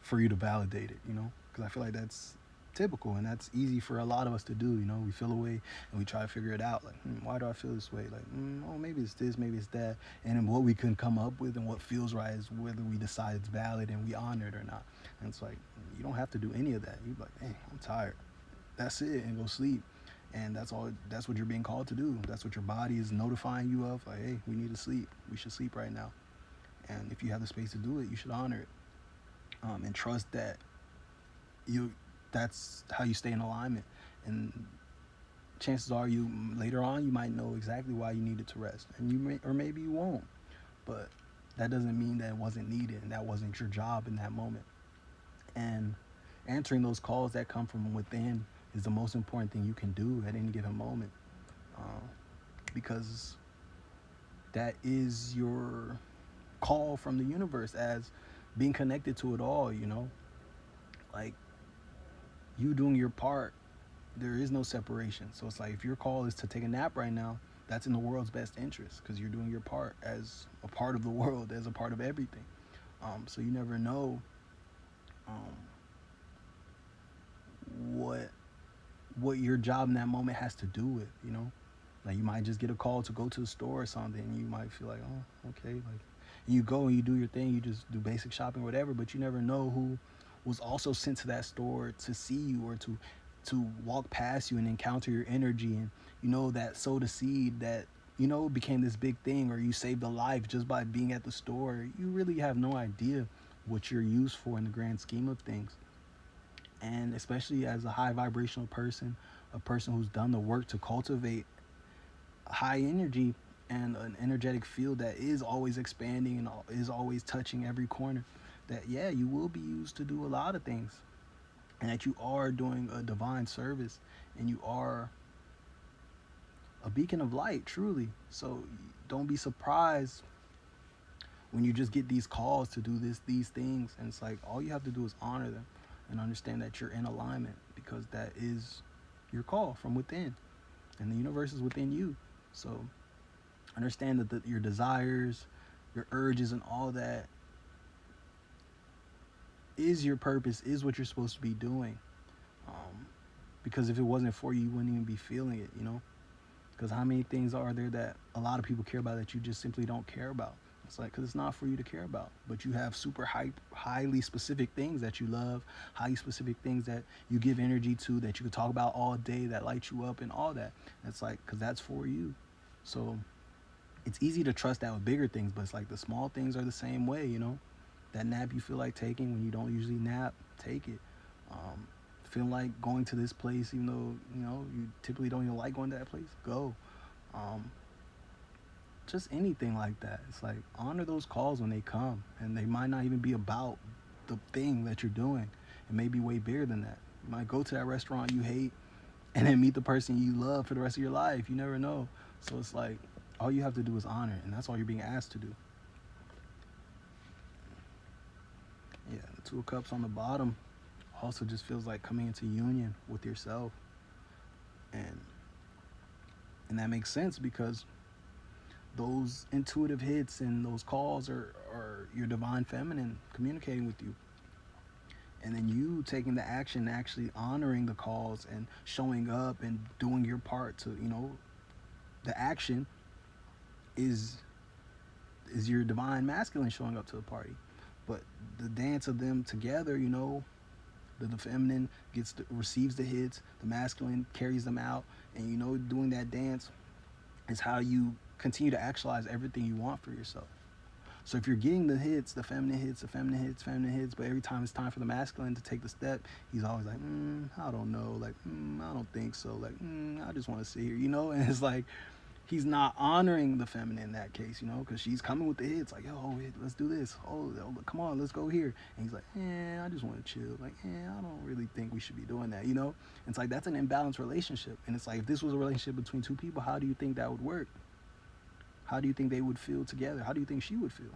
for you to validate it, you know? Because I feel like that's typical and that's easy for a lot of us to do, you know? We feel a way and we try to figure it out. Like, why do I feel this way? Like, oh, maybe it's this, maybe it's that. And then what we can come up with and what feels right is whether we decide it's valid and we honor it or not. And it's like, you don't have to do any of that. You're like, hey, I'm tired. That's it, and go sleep. And that's all, that's what you're being called to do. That's what your body is notifying you of. Like, hey, we need to sleep. We should sleep right now. And if you have the space to do it, you should honor it. And trust that you, that's how you stay in alignment. And chances are you later on you might know exactly why you needed to rest, and you may, or maybe you won't, but that doesn't mean that it wasn't needed and that wasn't your job in that moment. And answering those calls that come from within is the most important thing you can do at any given moment, uh, because that is your call from the universe as being connected to it all, you know? Like, you doing your part, there is no separation. So it's like if your call is to take a nap right now, that's in the world's best interest because you're doing your part as a part of the world, as a part of everything. So you never know um, what your job in that moment has to do with, you know. Like you might just get a call to go to the store or something, and you might feel like, oh, okay, like you go and you do your thing, you just do basic shopping, or whatever. But you never know who was also sent to that store to see you or to walk past you and encounter your energy, and you know that sowed a seed that you know became this big thing, or you saved a life just by being at the store. You really have no idea what you're used for in the grand scheme of things. And especially as a high vibrational person, a person who's done the work to cultivate high energy and an energetic field that is always expanding and is always touching every corner, that yeah, you will be used to do a lot of things, and that you are doing a divine service, and you are a beacon of light, truly. So don't be surprised when you just get these calls to do these things, and it's like all you have to do is honor them and understand that you're in alignment, because that is your call from within, and the universe is within you. So understand that your desires, your urges, and all that is your purpose, is what you're supposed to be doing. Um, because if it wasn't for you, you wouldn't even be feeling it, you know? Because how many things are there that a lot of people care about that you just simply don't care about? It's like, because it's not for you to care about. But you have super highly specific things that you love, highly specific things that you give energy to, that you could talk about all day, that light you up and all that. It's like, because that's for you. So it's easy to trust that with bigger things, but it's like the small things are the same way, you know? That nap you feel like taking when you don't usually nap, take it. Um, Feeling like going to this place, even though, you know, you typically don't even like going to that place, go. Um, just anything like that. It's like honor those calls when they come, and they might not even be about the thing that you're doing. It may be way bigger than that. You might go to that restaurant you hate and then meet the person you love for the rest of your life. You never know. So it's like all you have to do is honor it, and that's all you're being asked to do. Yeah, the Two of Cups on the bottom also just feels like coming into union with yourself, and that makes sense because those intuitive hits and those calls are your divine feminine communicating with you, and then you taking the action, actually honoring the calls and showing up and doing your part to, you know, the action is your divine masculine showing up to the party. But the dance of them together, you know, the feminine receives the hits, the masculine carries them out, and you know, doing that dance is how you continue to actualize everything you want for yourself. So if you're getting the hits, the feminine hits, the feminine hits, feminine hits, but every time it's time for the masculine to take the step, he's always like, I don't know, like, I don't think so, like, I just want to sit here, you know. And it's like he's not honoring the feminine in that case, you know, because she's coming with the hits, like, yo, let's do this. Oh, come on, let's go here. And he's like, I just want to chill. Like, I don't really think we should be doing that, you know. And it's like that's an imbalanced relationship. And it's like if this was a relationship between two people, how do you think that would work? How do you think they would feel together? How do you think she would feel?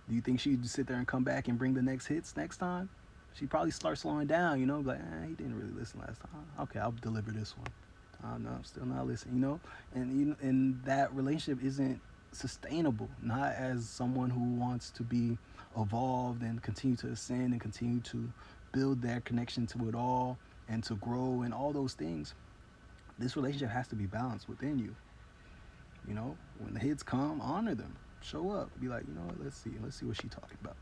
Do you think she'd sit there and come back and bring the next hits next time? She'd probably start slowing down, like, he didn't really listen last time. Okay, I'll deliver this one. No, I'm still not listening, and that relationship isn't sustainable. Not as someone who wants to be evolved and continue to ascend and continue to build that connection to it all and to grow and all those things. This relationship has to be balanced within you. When the hits come, honor them. Show up. Be like, what, let's see what she's talking about.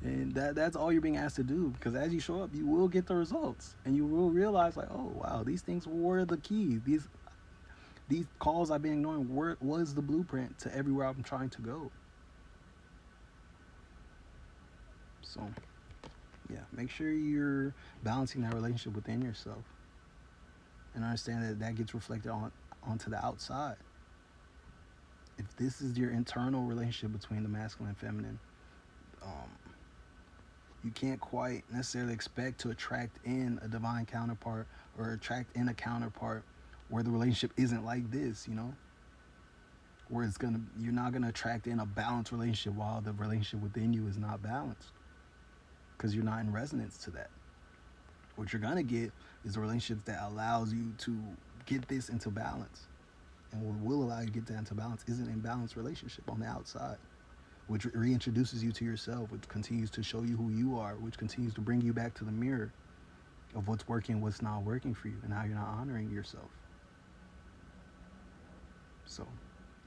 And that's all you're being asked to do, because as you show up, you will get the results, and you will realize, like, oh wow, these things were the key. These calls I've been ignoring was the blueprint to everywhere I'm trying to go. So yeah, make sure you're balancing that relationship within yourself, and understand that gets reflected onto the outside. If this is your internal relationship between the masculine and feminine, um, you can't quite necessarily expect to attract in a divine counterpart or attract in a counterpart where the relationship isn't like this, where you're not gonna attract in a balanced relationship while the relationship within you is not balanced, because you're not in resonance to that. What you're gonna get is a relationship that allows you to get this into balance, and what will allow you to get that into balance is an imbalanced relationship on the outside, which reintroduces you to yourself, which continues to show you who you are, which continues to bring you back to the mirror of what's working, what's not working for you, and how you're not honoring yourself. So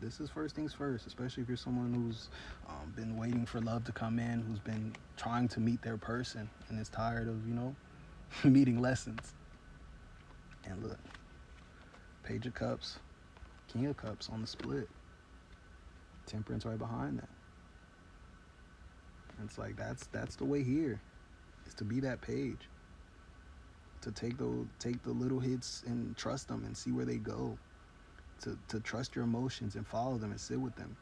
this is first things first, especially if you're someone who's been waiting for love to come in, who's been trying to meet their person and is tired of, meeting lessons. And look, Page of Cups, King of Cups on the split. Temperance right behind that. And it's like that's the way here, is to be that page. To take the little hits and trust them and see where they go. To trust your emotions and follow them and sit with them.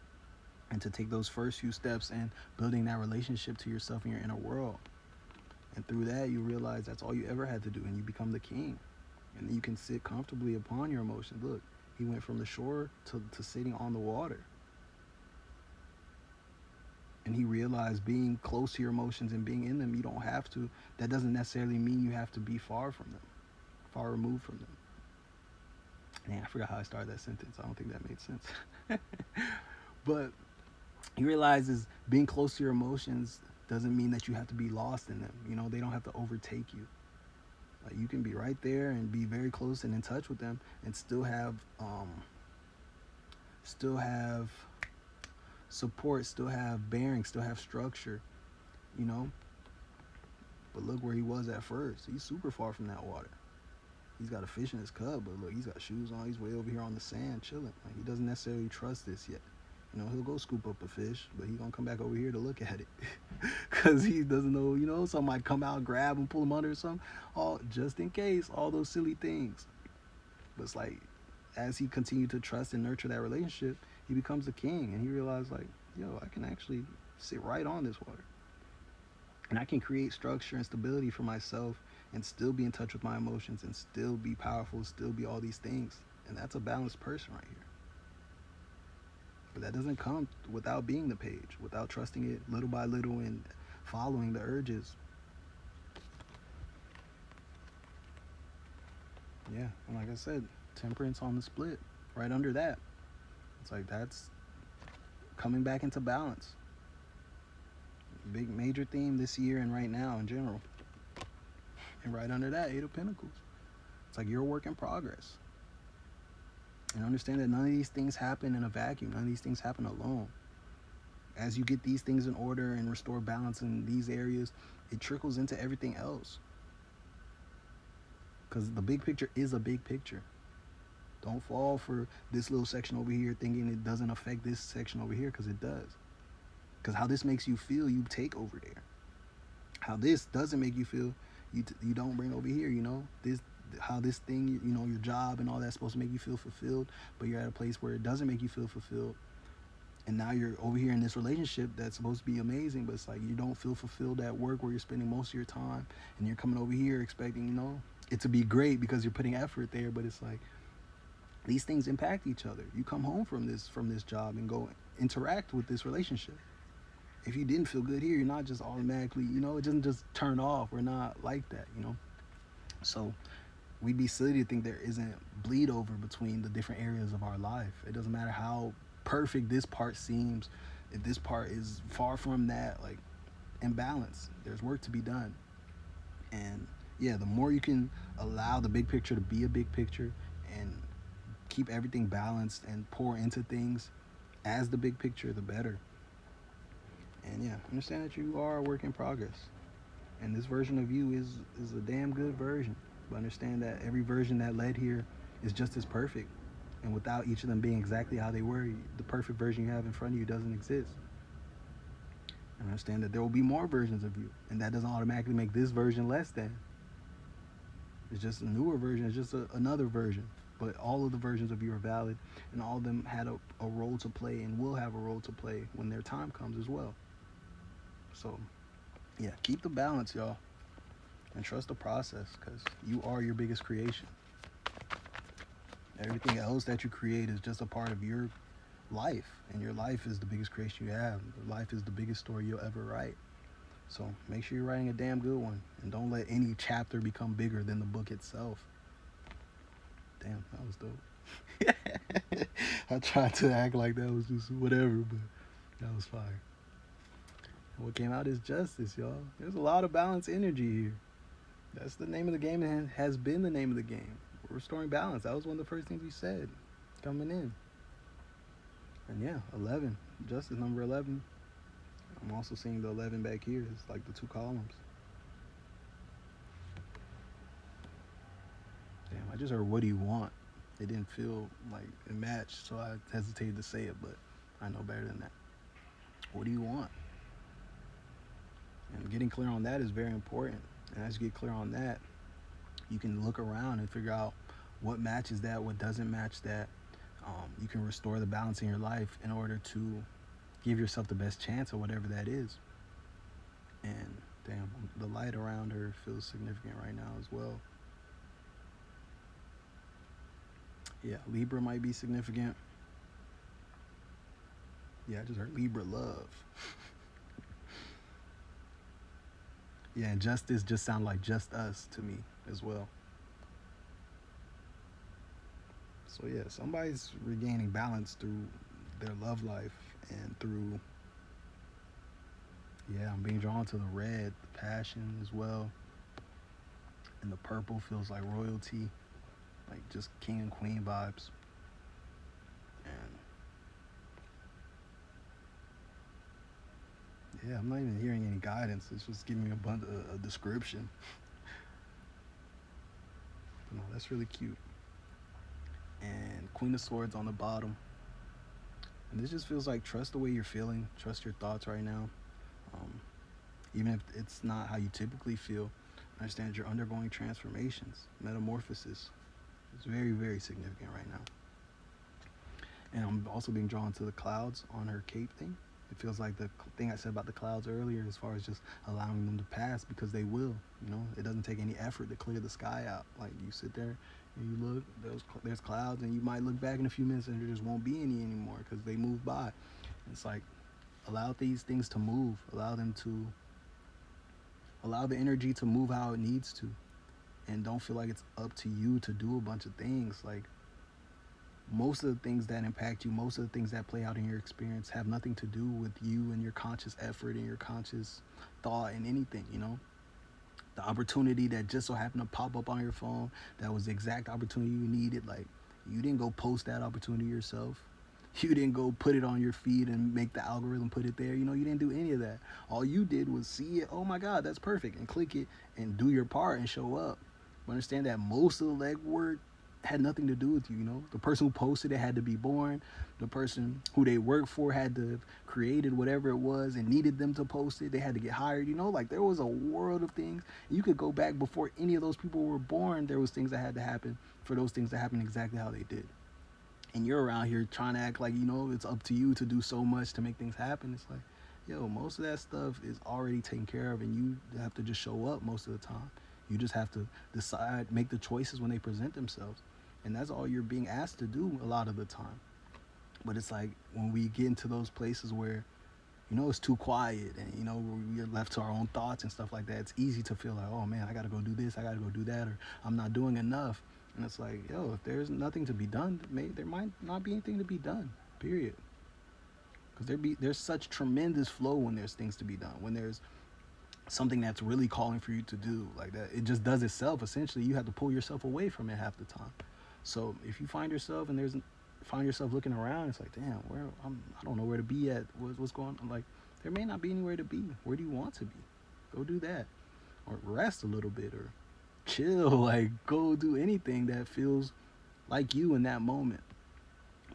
And to take those first few steps in building that relationship to yourself and your inner world. And through that, you realize that's all you ever had to do, and you become the king. And then you can sit comfortably upon your emotions. Look, he went from the shore to sitting on the water. And he realized being close to your emotions and being in them, you don't have to. That doesn't necessarily mean you have to be far from them, far removed from them. Man, I forgot how I started that sentence. I don't think that made sense. But he realizes being close to your emotions doesn't mean that you have to be lost in them. They don't have to overtake you. Like, you can be right there and be very close and in touch with them, and still have support, still have bearing, still have structure. But look where he was at first. He's super far from that water. He's got a fish in his cup, but look, he's got shoes on. He's way over here on the sand chilling. Like, he doesn't necessarily trust this yet. He'll go scoop up a fish, but he's gonna come back over here to look at it. Because he doesn't know, something might come out, grab him, pull him under or something. All just in case, all those silly things. But it's like, as he continued to trust and nurture that relationship, he becomes the king. And he realized, like, I can actually sit right on this water. And I can create structure and stability for myself and still be in touch with my emotions and still be powerful, still be all these things. And that's a balanced person right here. But that doesn't come without being the page, without trusting it little by little and following the urges. Yeah, and like I said, temperance on the split, right under that. It's like that's coming back into balance. Big major theme this year and right now in general. And right under that, Eight of Pentacles. It's like you're a work in progress. And understand that none of these things happen in a vacuum. None of these things happen alone. As you get these things in order and restore balance in these areas, it trickles into everything else. Because the big picture is a big picture. Don't fall for this little section over here thinking it doesn't affect this section over here, because it does. Because how this makes you feel, you take over there. How this doesn't make you feel, you don't bring over here, how this thing, your job and all that's supposed to make you feel fulfilled, but you're at a place where it doesn't make you feel fulfilled. And now you're over here in this relationship that's supposed to be amazing, but it's like you don't feel fulfilled at work where you're spending most of your time, and you're coming over here expecting, it to be great because you're putting effort there, but it's like these things impact each other. You come home from this job and go interact with this relationship. if you didn't feel good here, you're not just automatically, it doesn't just turn off. We're not like that. So we'd be silly to think there isn't bleed over between the different areas of our life. It doesn't matter how perfect this part seems. If this part is far from that, like, imbalance, there's work to be done. And yeah, the more you can allow the big picture to be a big picture and keep everything balanced and pour into things as the big picture, the better. And yeah, understand that you are a work in progress. And this version of you is a damn good version. But understand that every version that led here is just as perfect. And without each of them being exactly how they were, the perfect version you have in front of you doesn't exist. And understand that there will be more versions of you. And that doesn't automatically make this version less than. It's just a newer version. It's just another version. But all of the versions of you are valid. And all of them had a role to play and will have a role to play when their time comes as well. So, yeah, keep the balance, y'all. And trust the process, because you are your biggest creation. Everything else that you create is just a part of your life, and your life is the biggest creation you have. Life is the biggest story you'll ever write. So make sure you're writing a damn good one, and don't let any chapter become bigger than the book itself. Damn, that was dope. I tried to act like that was just whatever, but that was fire. And what came out is justice, y'all. There's a lot of balanced energy here. That's the name of the game, and has been the name of the game. Restoring balance. That was one of the first things we said coming in. And yeah, 11. Justice number 11. I'm also seeing the 11 back here. It's like the two columns. Damn, I just heard, what do you want? It didn't feel like it matched, so I hesitated to say it, but I know better than that. What do you want? And getting clear on that is very important. And as you get clear on that, you can look around and figure out what matches that, what doesn't match that. You can restore the balance in your life in order to give yourself the best chance of whatever that is. And damn, the light around her feels significant right now as well. Yeah, Libra might be significant. Yeah, I just heard Libra love. Yeah, and justice just sound like just us to me as well. So yeah, somebody's regaining balance through their love life and through, yeah, I'm being drawn to the red, the passion as well. And the purple feels like royalty, like just king and queen vibes. And yeah, I'm not even hearing any guidance. It's just giving me a description. But no, that's really cute. And Queen of Swords on the bottom. And this just feels like trust the way you're feeling, trust your thoughts right now. Um, Even if it's not how you typically feel, understand you're undergoing transformations, metamorphosis. It's very, very significant right now. And I'm also being drawn to the clouds on her cape thing. It feels like the thing I said about the clouds earlier, as far as just allowing them to pass, because they will. It doesn't take any effort to clear the sky out. Like, you sit there and you look, there's clouds, and you might look back in a few minutes and there just won't be any anymore because they move by. It's like, allow these things to move, allow the energy to move how it needs to, and don't feel like it's up to you to do a bunch of things. Like, most of the things that impact you, most of the things that play out in your experience have nothing to do with you and your conscious effort and your conscious thought and anything. The opportunity that just so happened to pop up on your phone, that was the exact opportunity you needed. Like, you didn't go post that opportunity yourself. You didn't go put it on your feed and make the algorithm put it there. You didn't do any of that. All you did was see it. Oh my God, that's perfect. And click it and do your part and show up. But understand that most of the legwork had nothing to do with you. The person who posted it had to be born. The person who they worked for had to have created whatever it was and needed them to post it. They had to get hired. Like, there was a world of things. You could go back before any of those people were born. There was things that had to happen for those things to happen exactly how they did. And you're around here trying to act like, it's up to you to do so much to make things happen. It's like, yo, most of that stuff is already taken care of, and you have to just show up most of the time. You just have to decide, make the choices when they present themselves. And that's all you're being asked to do a lot of the time. But it's like, when we get into those places where, it's too quiet, and we're left to our own thoughts and stuff like that. It's easy to feel like, oh man, I gotta go do this, I gotta go do that, or I'm not doing enough. And it's like, yo, if there's nothing to be done, there might not be anything to be done. Period. Because there's such tremendous flow when there's things to be done. When there's something that's really calling for you to do, like that, it just does itself. Essentially, you have to pull yourself away from it half the time. So if you find yourself looking around, it's like, damn, I don't know where to be at. What's going on? Like, there may not be anywhere to be. Where do you want to be? Go do that, or rest a little bit, or chill. Like, go do anything that feels like you in that moment.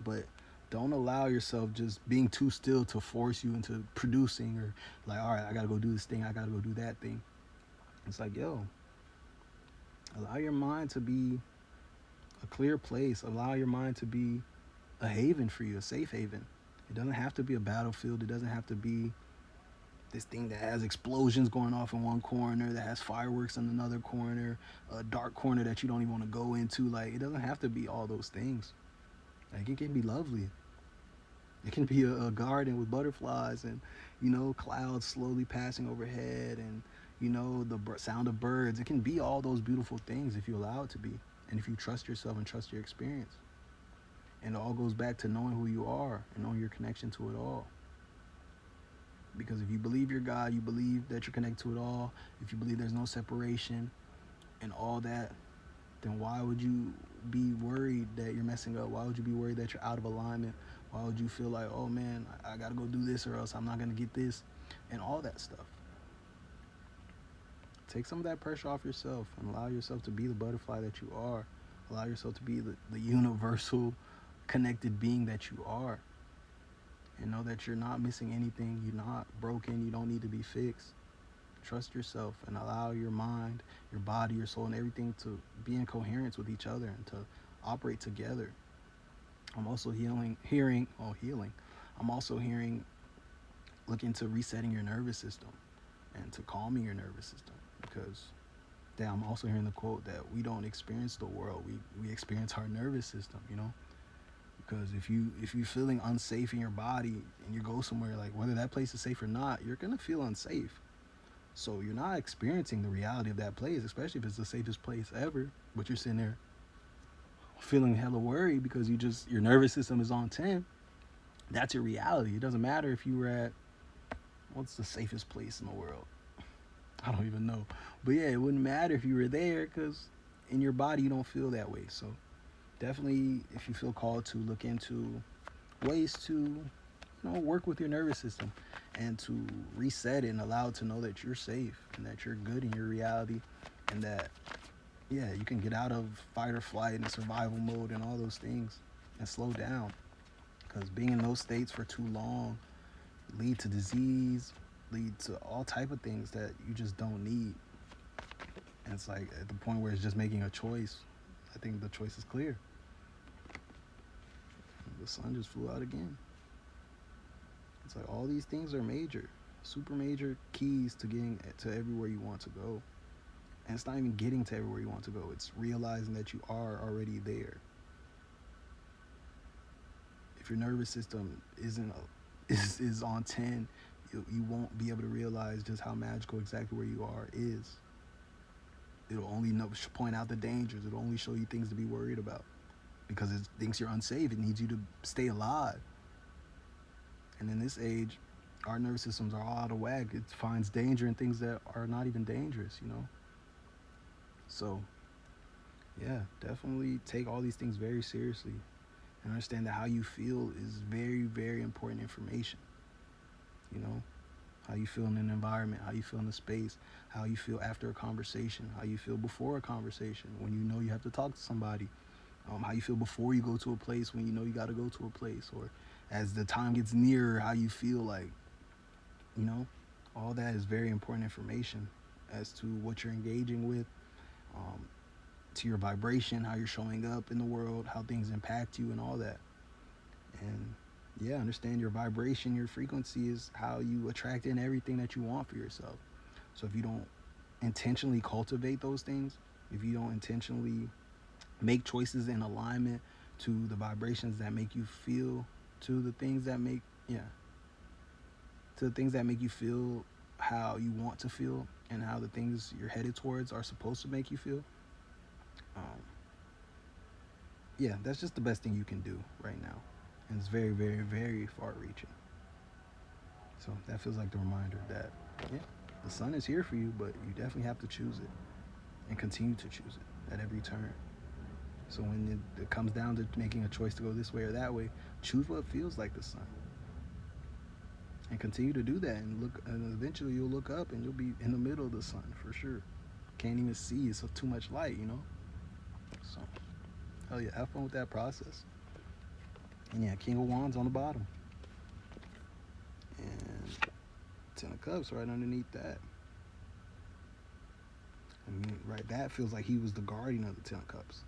But don't allow yourself just being too still to force you into producing, or like, all right, I gotta go do this thing, I gotta go do that thing. It's like, yo, allow your mind to be a clear place. Allow your mind to be a haven for you, a safe haven. It doesn't have to be a battlefield. It doesn't have to be this thing that has explosions going off in one corner, that has fireworks in another corner, a dark corner that you don't even want to go into. Like, it doesn't have to be all those things. Like, it can be lovely. It can be a garden with butterflies and, clouds slowly passing overhead, and, the sound of birds. It can be all those beautiful things if you allow it to be. And if you trust yourself and trust your experience. And it all goes back to knowing who you are and knowing your connection to it all. Because if you believe you're God, you believe that you're connected to it all, if you believe there's no separation and all that, then why would you be worried that you're messing up? Why would you be worried that you're out of alignment? Why would you feel like, oh man, I gotta go do this or else I'm not gonna get this, and all that stuff? Take some of that pressure off yourself and allow yourself to be the butterfly that you are. Allow yourself to be the universal connected being that you are. And know that you're not missing anything. You're not broken. You don't need to be fixed. Trust yourself and allow your mind, your body, your soul, and everything to be in coherence with each other and to operate together. I'm also healing. I'm also hearing, look into resetting your nervous system and to calming your nervous system, because I'm also hearing the quote that we don't experience the world, we experience our nervous system, because if you're feeling unsafe in your body and you go somewhere, like whether that place is safe or not, you're gonna feel unsafe. So you're not experiencing the reality of that place, especially if it's the safest place ever, but you're sitting there feeling hella worried because your nervous system is on 10. That's your reality. It doesn't matter if you were at, what's the safest place in the world? I don't even know. But yeah, it wouldn't matter if you were there, because in your body you don't feel that way. So definitely, if you feel called to, look into ways to work with your nervous system and to reset it and allow it to know that you're safe and that you're good in your reality, and that you can get out of fight or flight and survival mode and all those things and slow down, because being in those states for too long lead to disease, lead to all type of things that you just don't need. And it's like at the point where it's just making a choice. I think the choice is clear. The sun just flew out again. It's like all these things are major, super major keys to getting to everywhere you want to go. And it's not even getting to everywhere you want to go. It's realizing that you are already there. If your nervous system is on 10, you won't be able to realize just how magical exactly where you are is. It'll only point out the dangers. It'll only show you things to be worried about, because it thinks you're unsafe. It needs you to stay alive. And in this age, our nervous systems are all out of whack. It finds danger in things that are not even dangerous, So, yeah, definitely take all these things very seriously and understand that how you feel is very, very important information. How you feel in an environment, how you feel in a space, how you feel after a conversation, how you feel before a conversation when you know you have to talk to somebody, how you feel before you go to a place when you know you got to go to a place, or as the time gets nearer, how you feel like, all that is very important information as to what you're engaging with, to your vibration, how you're showing up in the world, how things impact you and all that. And understand your vibration, your frequency is how you attract in everything that you want for yourself. So if you don't intentionally cultivate those things, if you don't intentionally make choices in alignment to the vibrations that make you feel, to the things that make, to the things that make you feel how you want to feel and how the things you're headed towards are supposed to make you feel. Um, yeah, that's just the best thing you can do right now. And it's very, very, very far reaching. So that feels like the reminder that, yeah, the sun is here for you, but you definitely have to choose it and continue to choose it at every turn. So when it comes down to making a choice to go this way or that way, choose what feels like the sun. And continue to do that, and look, and eventually you'll look up and you'll be in the middle of the sun for sure. Can't even see, it's too much light, you know. So, hell yeah, have fun with that process. And yeah, King of Wands on the bottom, and Ten of Cups right underneath that. And right, that feels like he was the guardian of the Ten of Cups.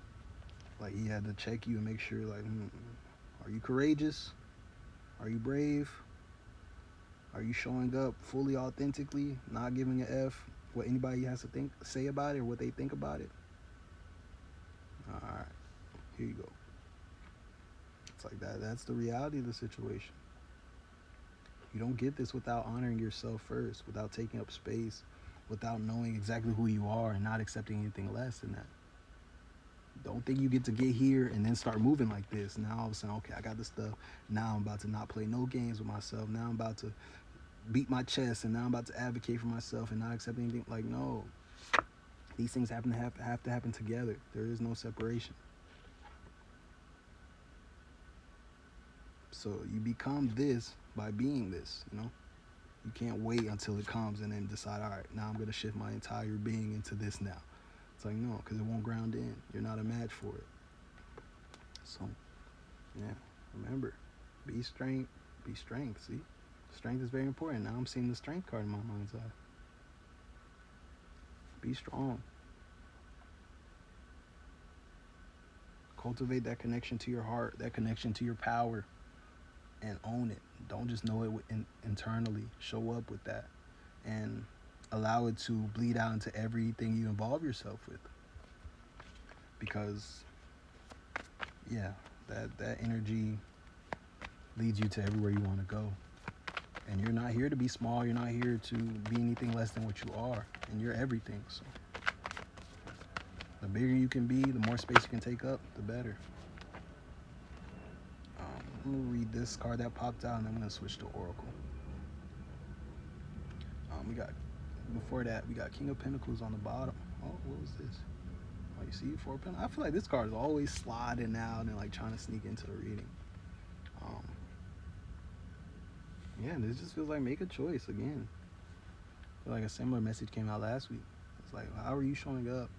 Like he had to check you and make sure, like, are you courageous? Are you brave? Are you showing up fully authentically, not giving a F what anybody has to say about it or what they think about it? All right, here you go. It's like that. That's the reality of the situation. You don't get this without honoring yourself first, without taking up space, without knowing exactly who you are and not accepting anything less than that. Don't think you get to get here and then start moving like this. Now all of a sudden, okay, I got this stuff. Now I'm about to not play no games with myself. Now I'm about to beat my chest, and now I'm about to advocate for myself and not accept anything. Like, no, these things have to happen together. There is no separation. So you become this by being this, you know. You can't wait until it comes and then decide, all right, now I'm going to shift my entire being into this now. It's like, no, because it won't ground in. You're not a match for it. So, yeah, remember, be strength, be strength. See, strength is very important. Now I'm seeing the strength card in my mind's eye. Be strong. Cultivate that connection to your heart, that connection to your power, and own it. Don't just know it internally. Show up with that and allow it to bleed out into everything you involve yourself with. Because, yeah, that energy leads you to everywhere you want to go. And you're not here to be small. You're not here to be anything less than what you are. And you're everything. So the bigger you can be, the more space you can take up, the better. I'm going to read this card that popped out, and then I'm going to switch to Oracle. We got, before that, we got King of Pentacles on the bottom. Oh, what was this? Oh, you see, Four of Pentacles. I feel like this card is always sliding out and like trying to sneak into the reading. Yeah, this just feels like make a choice again. I feel like a similar message came out last week. It's like, how are you showing up?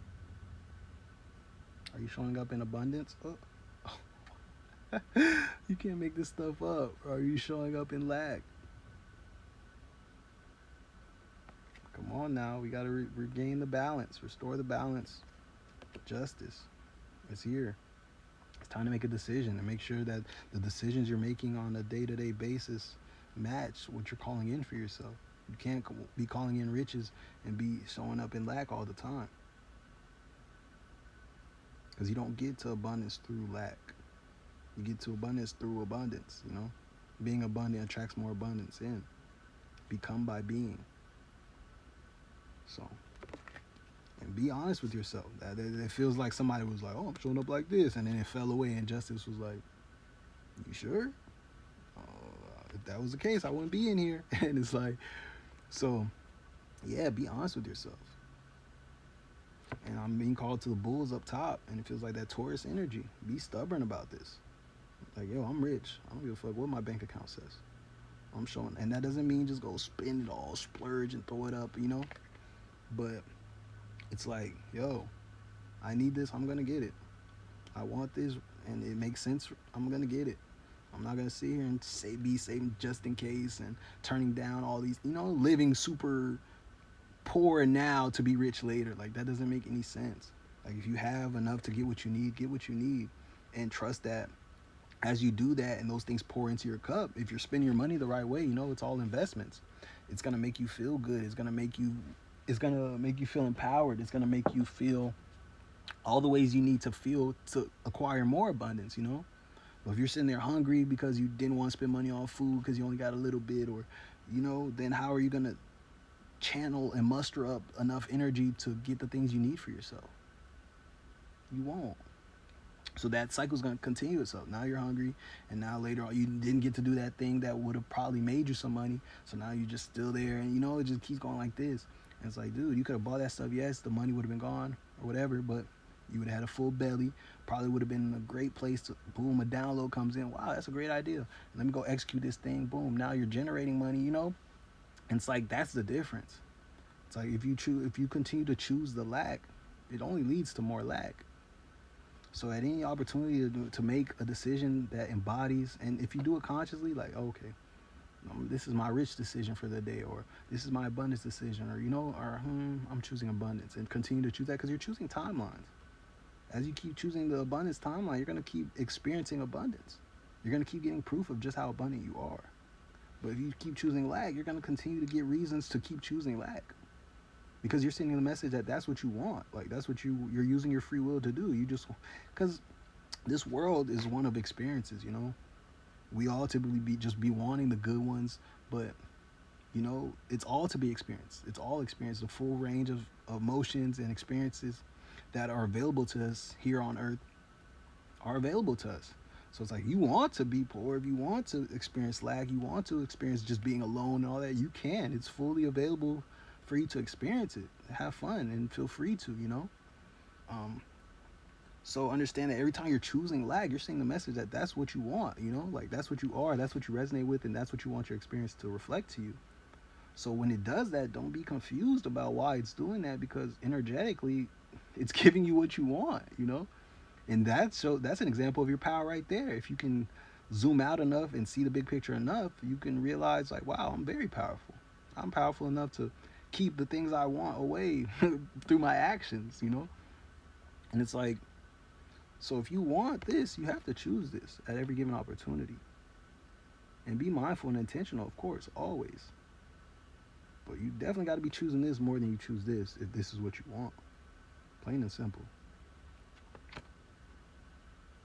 Are you showing up in abundance? Oh. You can't make this stuff up. Or are you showing up in lack? Come on now, we got to regain the balance, restore the balance. Justice is here. It's time to make a decision and make sure that the decisions you're making on a day-to-day basis match what you're calling in for yourself. You can't be calling in riches and be showing up in lack all the time, because you don't get to abundance through lack. You get to abundance through abundance. You know, being abundant attracts more abundance in. Become by being. So, and be honest with yourself. That it feels like somebody was like, oh, I'm showing up like this, and then it fell away, and justice was like, you sure? If that was the case, I wouldn't be in here. And it's like, so, yeah, be honest with yourself. And I'm being called to the bulls up top, and it feels like that Taurus energy. Be stubborn about this. Like, yo, I'm rich. I don't give a fuck what my bank account says. I'm showing, and that doesn't mean just go spend it all, splurge and throw it up, you know. But it's like, yo, I need this. I'm gonna get it. I want this, and it makes sense. I'm gonna get it. I'm not gonna sit here and be saving just in case and turning down all these, you know, living super poor now to be rich later. Like, that doesn't make any sense. Like, if you have enough to get what you need, and trust that as you do that and those things pour into your cup, if you're spending your money the right way, you know, it's all investments. It's gonna make you feel good. It's gonna make you feel empowered. It's gonna make you feel all the ways you need to feel to acquire more abundance, you know. But if you're sitting there hungry because you didn't want to spend money on food because you only got a little bit, or then how are you gonna channel and muster up enough energy to get the things you need for yourself? You won't. So that cycle's gonna continue itself. Now you're hungry, and now later on you didn't get to do that thing that would have probably made you some money. So now you're just still there, and it just keeps going like this. And it's like, dude, you could have bought that stuff. Yes, the money would have been gone or whatever, but you would have had a full belly. Probably would have been a great place to boom. A download comes in. Wow, that's a great idea. Let me go execute this thing. Boom. Now you're generating money. And it's like that's the difference. It's like if you continue to choose the lack, it only leads to more lack. So at any opportunity to make a decision that embodies, and if you do it consciously, like, okay, this is my rich decision for the day, or this is my abundance decision, or I'm choosing abundance, and continue to choose that because you're choosing timelines. As you keep choosing the abundance timeline, you're going to keep experiencing abundance. You're going to keep getting proof of just how abundant you are. But if you keep choosing lack, you're going to continue to get reasons to keep choosing lack. Because you're sending the message that that's what you want. Like, that's what you're using your free will to do. Because this world is one of experiences. We all typically be wanting the good ones, but it's all to be experienced. It's all experience, the full range of emotions and experiences that are available to us here on earth are available to us. So it's like, you want to be poor, if you want to experience lack, you want to experience just being alone and all that, you can. It's fully available for you to experience it. Have fun and feel free to. So understand that every time you're choosing lag, you're seeing the message that that's what you want. Like, that's what you are, that's what you resonate with, and that's what you want your experience to reflect to you. So when it does that, don't be confused about why it's doing that, because energetically it's giving you what you want. And that's an example of your power right there. If you can zoom out enough and see the big picture enough, you can realize, like, wow, I'm very powerful. I'm powerful enough to keep the things I want away through my actions. And it's like, so if you want this, you have to choose this at every given opportunity. And be mindful and intentional, of course, always. But you definitely got to be choosing this more than you choose this if this is what you want. Plain and simple.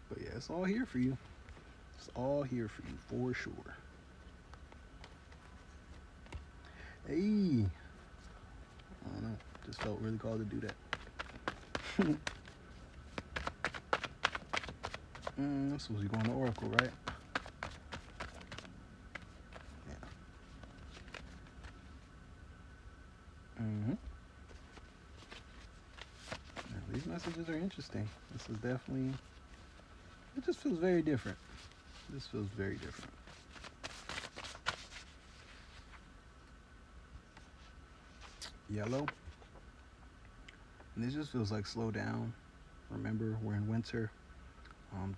But yeah, it's all here for you. It's all here for you, for sure. Hey. I don't know. Just felt really called to do that. I'm supposed to be going to Oracle, right? Yeah. Yeah, these messages are interesting. This is definitely... It just feels very different. This feels very different. Yellow. And this just feels like slow down. Remember, we're in winter.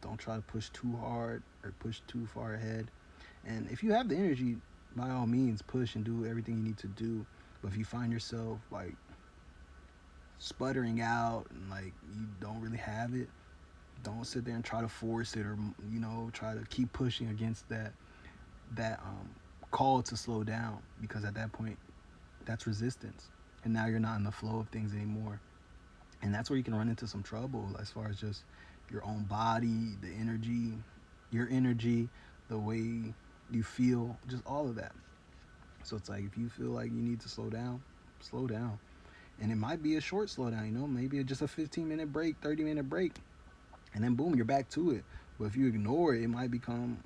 Don't try to push too hard or push too far ahead. And if you have the energy, by all means, push and do everything you need to do. But if you find yourself like sputtering out and like you don't really have it, don't sit there and try to force it, or try to keep pushing against that call to slow down, because at that point that's resistance, and now you're not in the flow of things anymore. And that's where you can run into some trouble as far as just your own body, the energy, your energy, the way you feel, just all of that. So it's like, if you feel like you need to slow down, slow down. And it might be a short slowdown, maybe just a 15-minute break, 30-minute break, and then boom, you're back to it. But if you ignore it, it might become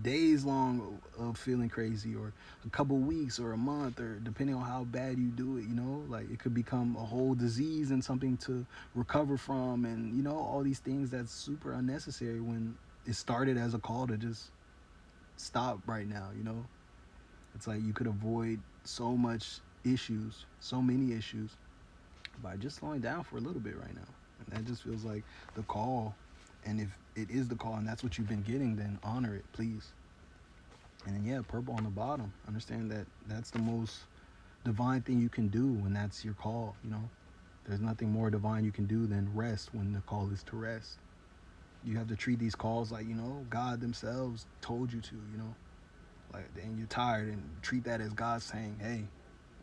days long of feeling crazy, or a couple weeks, or a month, or depending on how bad you do it. Like, it could become a whole disease and something to recover from, and all these things that's super unnecessary when it started as a call to just stop right now. It's like you could avoid so many issues by just slowing down for a little bit right now. And that just feels like the call. And if it is the call and that's what you've been getting, then honor it, please. And then, yeah, purple on the bottom. Understand that that's the most divine thing you can do when that's your call. There's nothing more divine you can do than rest when the call is to rest. You have to treat these calls like, God themselves told you to, like, and you're tired, and treat that as God saying, hey,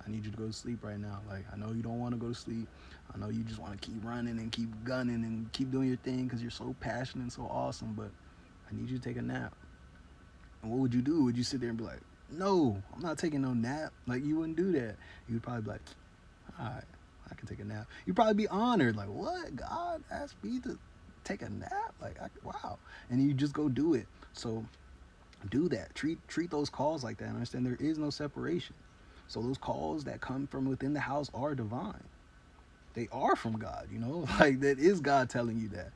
I need you to go to sleep right now. Like, I know you don't want to go to sleep. I know you just want to keep running and keep gunning and keep doing your thing because you're so passionate and so awesome. But I need you to take a nap. And what would you do? Would you sit there and be like, no, I'm not taking no nap? Like, you wouldn't do that. You'd probably be like, all right, I can take a nap. You'd probably be honored. Like, what? God asked me to take a nap? Like, wow. And you just go do it. So do that. Treat those calls like that. And understand there is no separation. So those calls that come from within the house are divine. They are from God, you know? Like, that is God telling you that.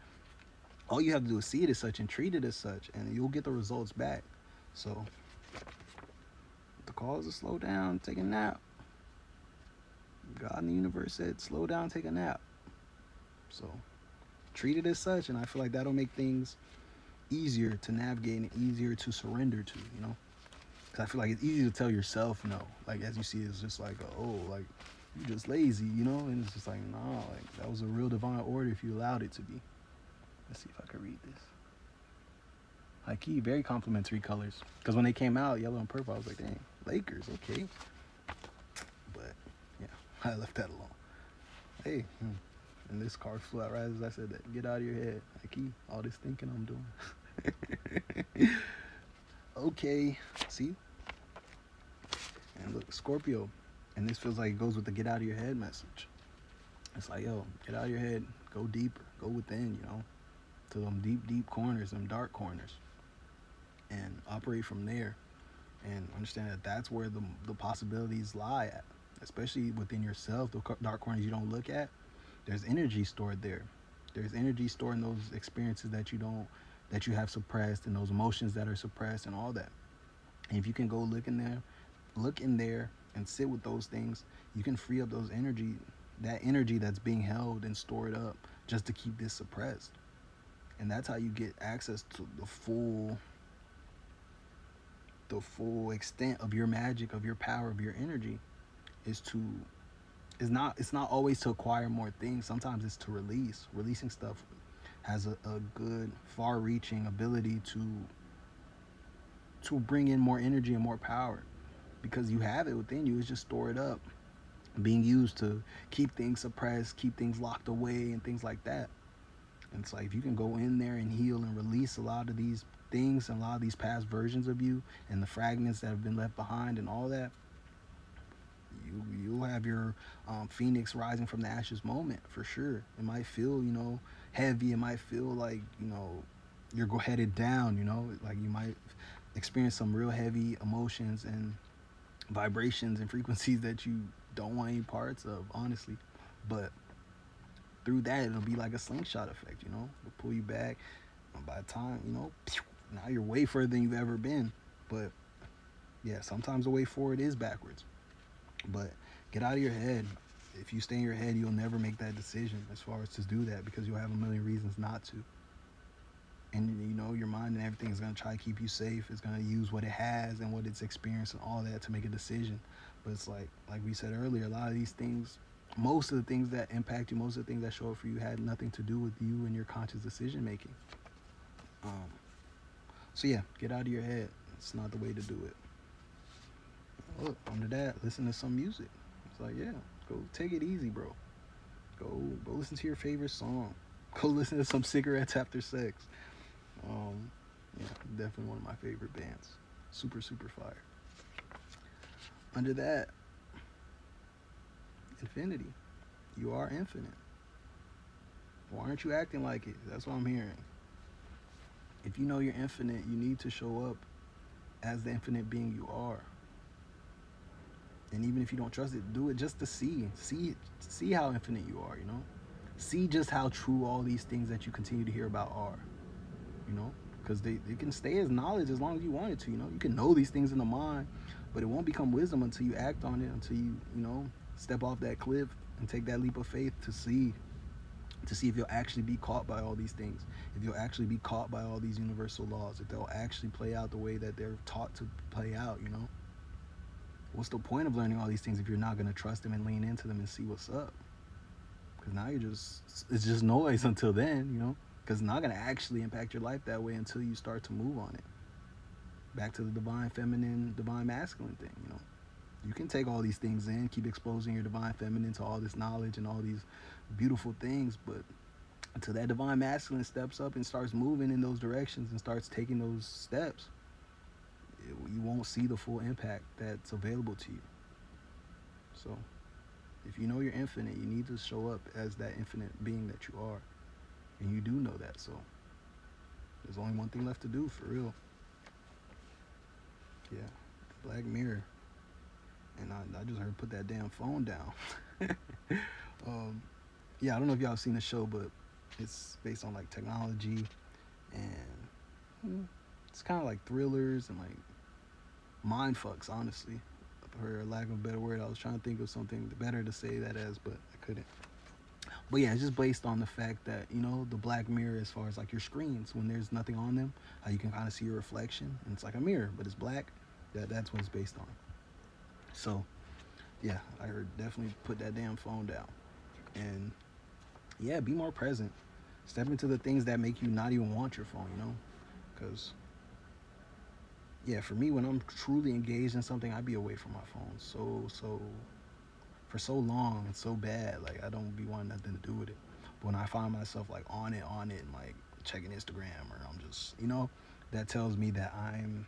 All you have to do is see it as such and treat it as such, and you'll get the results back. So the call is to slow down, take a nap. God in the universe said, slow down, take a nap. So treat it as such, and I feel like that'll make things easier to navigate and easier to surrender to, you know? Because I feel like it's easy to tell yourself no. Like, as you see, it's just like, oh, like, you're just lazy, you know? And it's just like, nah, like, that was a real divine order if you allowed it to be. Let's see if I can read this. High key, very complimentary colors. Because when they came out, yellow and purple, I was like, dang, Lakers, okay. But, yeah, I left that alone. Hey, and this card flew out right as I said that. Get out of your head. High key, all this thinking I'm doing. Okay, see? And look, Scorpio. And this feels like it goes with the get out of your head message. It's like, yo, get out of your head. Go deeper. Go within, you know, to them deep, deep corners, them dark corners. And operate from there. And understand that that's where the possibilities lie at. Especially within yourself, the dark corners you don't look at. There's energy stored there. There's energy stored in those experiences that you have suppressed, and those emotions that are suppressed, and all that. And if you can go look in there and sit with those things, you can free up that energy that's being held and stored up just to keep this suppressed. And that's how you get access to the full extent of your magic, of your power, of your energy. Is to it's not always to acquire more things. Sometimes it's to releasing stuff has a good far reaching ability to bring in more energy and more power, because you have it within you. It's just stored up, being used to keep things suppressed, keep things locked away, and things like that. And it's like, if you can go in there and heal and release a lot of these things and a lot of these past versions of you and the fragments that have been left behind and all that, you'll have your phoenix rising from the ashes moment for sure. It might feel, you know, heavy. It might feel like, you know, you're headed down, you know, like you might experience some real heavy emotions and vibrations and frequencies that you don't want any parts of, honestly. But through that, it'll be like a slingshot effect, you know, it'll pull you back. And by the time, you know, now you're way further than you've ever been. But yeah, sometimes the way forward is backwards. But get out of your head. If you stay in your head, you'll never make that decision as far as to do that, because you'll have a million reasons not to. And you know, your mind and everything is going to try to keep you safe. It's going to use what it has and what it's experienced and all that to make a decision. But it's like we said earlier, a lot of these things, most of the things that impact you, most of the things that show up for you had nothing to do with you and your conscious decision making. So yeah, get out of your head. It's not the way to do it. Look, under that, listen to some music. It's like, yeah, go take it easy, bro. Go listen to your favorite song. Go listen to some Cigarettes After Sex. Yeah, definitely one of my favorite bands. Super, super fire. Under that, infinity. You are infinite. Why aren't you acting like it? That's what I'm hearing. If you know you're infinite, you need to show up as the infinite being you are. And even if you don't trust it, do it just to see how infinite you are, you know? See just how true all these things that you continue to hear about are, you know? Because they can stay as knowledge as long as you want it to, you know? You can know these things in the mind, but it won't become wisdom until you act on it, until you know, step off that cliff and take that leap of faith to see if you'll actually be caught by all these things, if you'll actually be caught by all these universal laws, if they'll actually play out the way that they're taught to play out, you know? What's the point of learning all these things if you're not going to trust them and lean into them and see what's up? Because now it's just noise until then, you know? Because it's not going to actually impact your life that way until you start to move on it. Back to the divine feminine, divine masculine thing, you know? You can take all these things in, keep exposing your divine feminine to all this knowledge and all these beautiful things, but until that divine masculine steps up and starts moving in those directions and starts taking those steps, you won't see the full impact that's available to you. So if you know you're infinite, you need to show up as that infinite being that you are. And you do know that. So there's only one thing left to do, for real. Yeah. Black Mirror. And I just heard put that damn phone down. um, yeah, I don't know if y'all have seen the show, but it's based on like technology and it's kind of like thrillers and like mind fucks, honestly. For lack of a better word, I was trying to think of something better to say that as, but I couldn't. But yeah, it's just based on the fact that, the Black Mirror, as far as like your screens, when there's nothing on them, how you can kind of see your reflection, and it's like a mirror, but it's black. That's what it's based on. So yeah, I heard definitely put that damn phone down, and yeah, be more present. Step into the things that make you not even want your phone, because yeah, for me, when I'm truly engaged in something, I be away from my phone so for so long. It's so bad. Like I don't be wanting nothing to do with it. But when I find myself like on it, and like checking Instagram, or I'm just, that tells me that I'm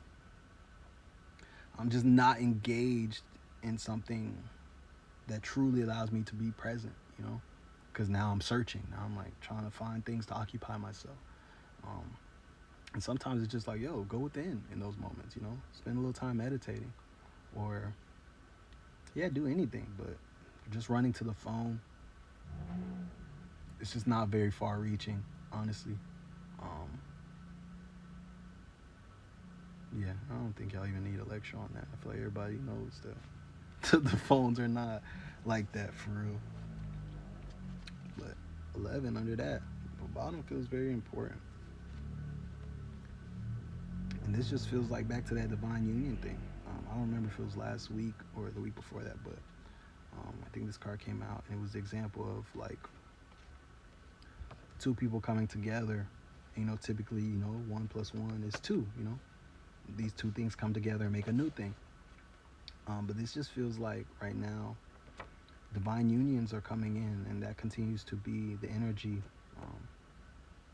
just not engaged in something that truly allows me to be present. Because now I'm searching. Now I'm like trying to find things to occupy myself. Um, and sometimes it's just like, yo, go within in those moments. Spend a little time meditating, or yeah, do anything. But just running to the phone, it's just not very far reaching, honestly. Um, yeah, I don't think y'all even need a lecture on that. I feel like everybody knows that the phones are not like that for real. But 11 under that, the bottom feels very important. And this just feels like back to that divine union thing. I don't remember if it was last week or the week before that, but I think this card came out and it was the example of like two people coming together. Typically, one plus one is two. These two things come together and make a new thing. But this just feels like right now, divine unions are coming in, and that continues to be the energy, um,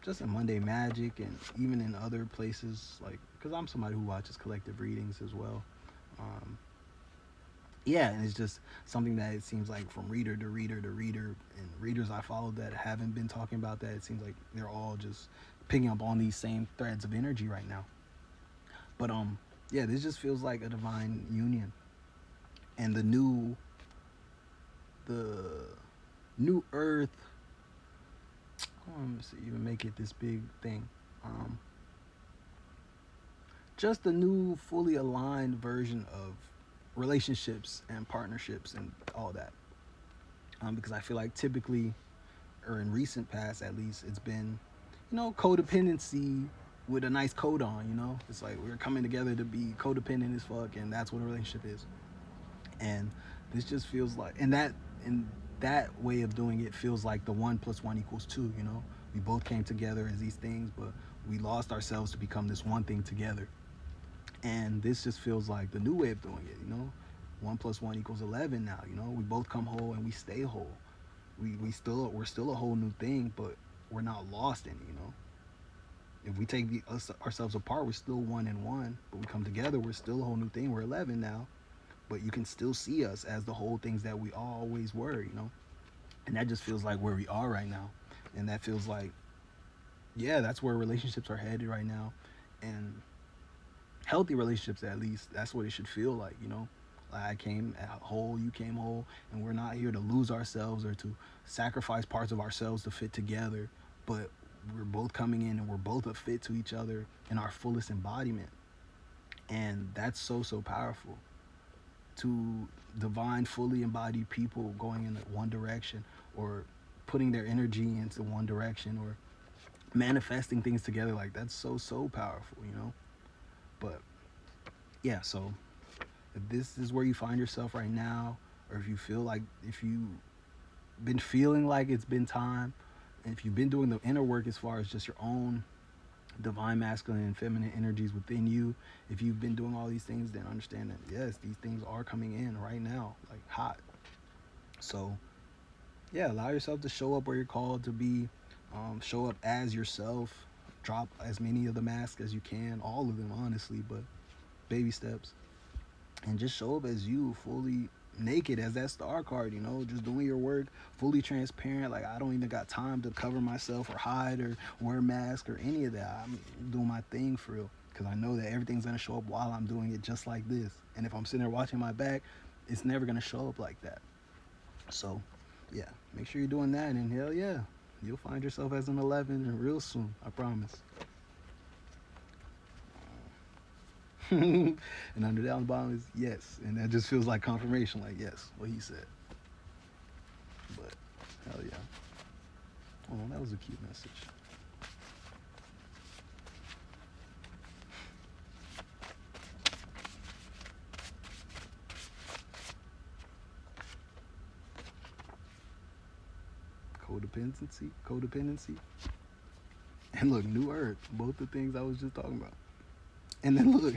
just in Monday Magic and even in other places. Like, because I'm somebody who watches collective readings as well. Um, yeah, and it's just something that it seems like from reader to reader to reader, and readers I follow that haven't been talking about that, it seems like they're all just picking up on these same threads of energy right now. But yeah, this just feels like a divine union, and the new Earth. I don't even make it this big thing. Um, just a new, fully aligned version of relationships and partnerships and all that. Because I feel like typically, or in recent past at least, it's been, codependency with a nice coat on. It's like we're coming together to be codependent as fuck, and that's what a relationship is. And this just feels like, and that way of doing it feels like the one plus one equals two. We both came together as these things, but we lost ourselves to become this one thing together. And this just feels like the new way of doing it. One plus one equals 11 now. We both come whole and we stay whole. We're still a whole new thing, but we're not lost in it. If we take ourselves apart, we're still one and one, but we come together, we're still a whole new thing. We're 11 now, but you can still see us as the whole things that we always were. And that just feels like where we are right now. And that feels like, yeah, that's where relationships are headed right now. And healthy relationships, at least, that's what it should feel like. Like I came whole, you came whole, and we're not here to lose ourselves or to sacrifice parts of ourselves to fit together, but we're both coming in and we're both a fit to each other in our fullest embodiment. And that's so powerful. To divine, fully embodied people going in one direction, or putting their energy into one direction, or manifesting things together, like that's so powerful. But yeah, so if this is where you find yourself right now, or if you feel like, if you've been feeling like it's been time, and if you've been doing the inner work as far as just your own divine masculine and feminine energies within you, if you've been doing all these things, then understand that yes, these things are coming in right now, like hot. So yeah, allow yourself to show up where you're called to be. Show up as yourself. Drop as many of the masks as you can, all of them, honestly, but baby steps. And just show up as you, fully naked as that star card, just doing your work, fully transparent. Like, I don't even got time to cover myself or hide or wear a mask or any of that. I'm doing my thing for real because I know that everything's going to show up while I'm doing it just like this. And if I'm sitting there watching my back, it's never going to show up like that. So, yeah, make sure you're doing that, and hell yeah, you'll find yourself as an 11 real soon, I promise. And under that on the bottom is yes, and that just feels like confirmation, like yes, what he said. But hell yeah. Oh, that was a cute message. Codependency, and look, New Earth, both the things I was just talking about. And then look,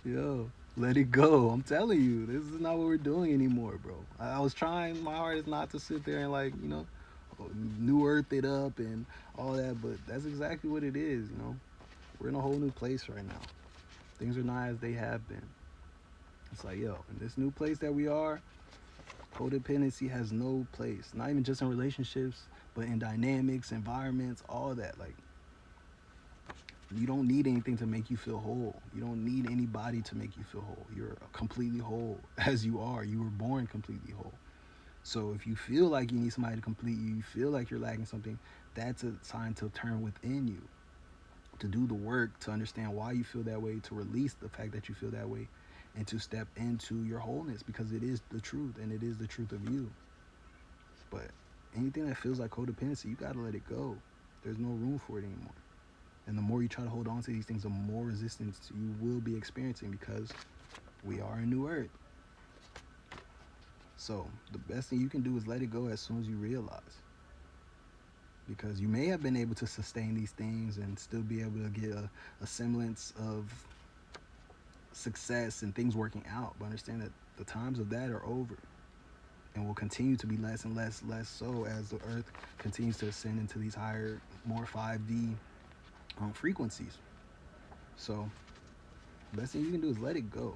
yo, let it go. I'm telling you, this is not what we're doing anymore, bro. I was trying my hardest not to sit there and like, New Earth it up and all that, but that's exactly what it is. We're in a whole new place right now. Things are not as they have been. It's like, yo, in this new place that we are, codependency has no place. Not even just in relationships, but in dynamics, environments, all that. Like, you don't need anything to make you feel whole. You don't need anybody to make you feel whole. You're completely whole as you are. You were born completely whole. So if you feel like you need somebody to complete you, you feel like you're lacking something, that's a sign to turn within you, to do the work, to understand why you feel that way, to release the fact that you feel that way, and to step into your wholeness, because it is the truth and it is the truth of you. But anything that feels like codependency, you got to let it go. There's no room for it anymore. And the more you try to hold on to these things, the more resistance you will be experiencing, because we are a new earth. So the best thing you can do is let it go as soon as you realize. Because you may have been able to sustain these things and still be able to get a semblance of success and things working out. But understand that the times of that are over, and will continue to be less and less so as the earth continues to ascend into these higher, more 5D frequencies. So the best thing you can do is let it go.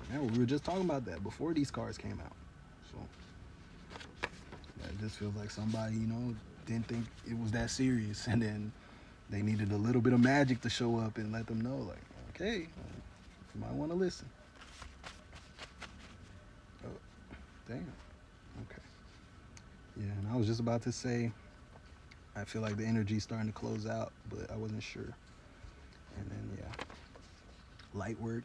Remember, we were just talking about that before these cards came out. So yeah, it just feels like somebody, didn't think it was that serious, and then they needed a little bit of magic to show up and let them know, like, okay, you might want to listen. Oh, damn. Okay. Yeah, and I was just about to say, I feel like the energy's starting to close out, but I wasn't sure. And then, yeah, light work,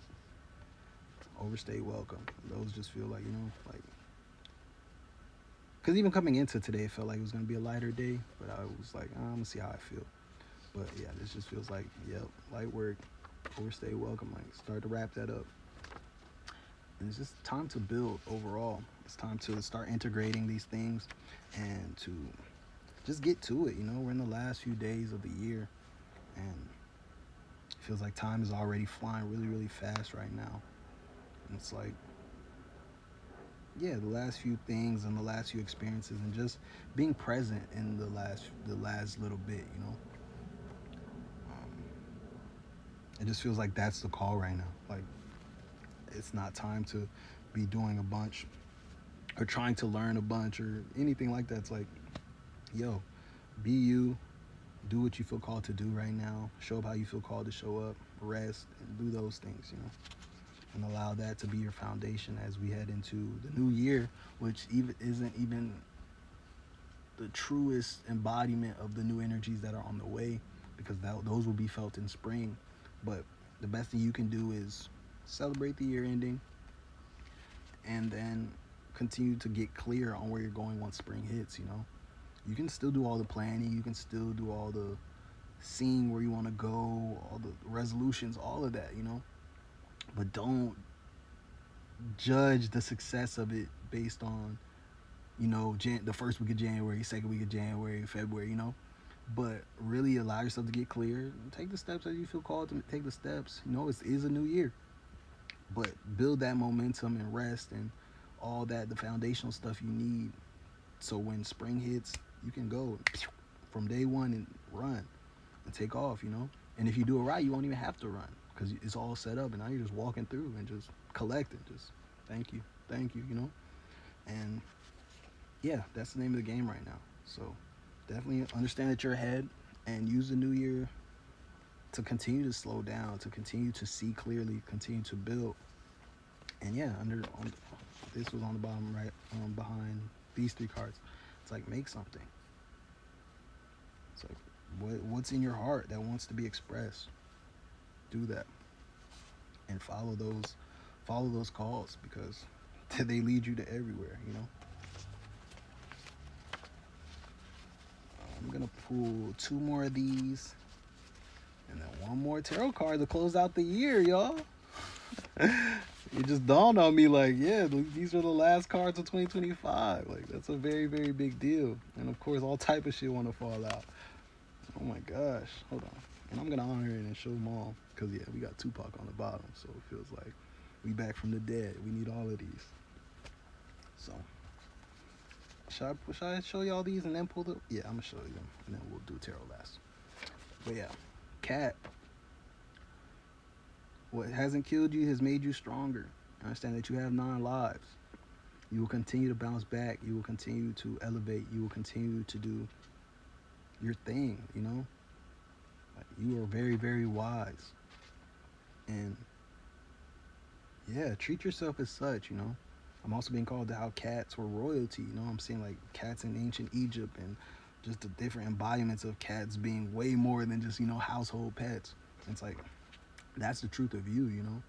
overstay welcome. Those just feel like, like, because even coming into today, it felt like it was going to be a lighter day, but I was like, I'm going to see how I feel. But yeah, this just feels like, yep, light work, overstay welcome. Like, start to wrap that up. And it's just time to build overall. It's time to start integrating these things and to just get to it. We're in the last few days of the year, and it feels like time is already flying really, really fast right now. And it's like, yeah, the last few things and the last few experiences, and just being present in the last little bit. It just feels like that's the call right now. Like, it's not time to be doing a bunch or trying to learn a bunch or anything like that. It's like, yo, be you, do what you feel called to do right now, show up how you feel called to show up, rest, and do those things. And allow that to be your foundation as we head into the new year, which even isn't even the truest embodiment of the new energies that are on the way, because those will be felt in spring. But the best thing you can do is celebrate the year ending, and then continue to get clear on where you're going once spring hits. You can still do all the planning, you can still do all the seeing where you want to go, all the resolutions, all of that. But don't judge the success of it based on, the first week of January, second week of January, February. But really allow yourself to get clear. Take the steps as you feel called to take the steps. It is a new year. But build that momentum and rest and all that, the foundational stuff you need So when spring hits, you can go from day one and run and take off, you know. And if you do it right, you won't even have to run because it's all set up, and now you're just walking through and just collecting. Just thank you, you know. And yeah, that's the name of the game right now. So definitely understand that you're ahead and use the new year to continue to slow down, to continue to see clearly, continue to build. And yeah, this was on the bottom right, behind these three cards. It's like make something. It's like what's in your heart that wants to be expressed. Do that and follow those calls because they lead you to everywhere. You know. I'm gonna pull two more of these, and then one more tarot card to close out the year, y'all. It just dawned on me like, yeah, these are the last cards of 2025. Like that's a very, very big deal. And of course, all type of shit want to fall out. Oh my gosh, hold on. And I'm gonna honor it and show them all because yeah, we got Tupac on the bottom, so it feels like we back from the dead. We need all of these. So should I show y'all these and then pull the? Yeah, I'm gonna show you them and then we'll do tarot last. But yeah, cat. What hasn't killed you has made you stronger. Understand that you have 9 lives. You will continue to bounce back. You will continue to elevate. You will continue to do your thing, you know? Like, you are very, very wise. And yeah, treat yourself as such, you know? I'm also being called to how cats were royalty, you know? I'm seeing like cats in ancient Egypt and just the different embodiments of cats being way more than just, you know, household pets. It's like, that's the truth of you, you know?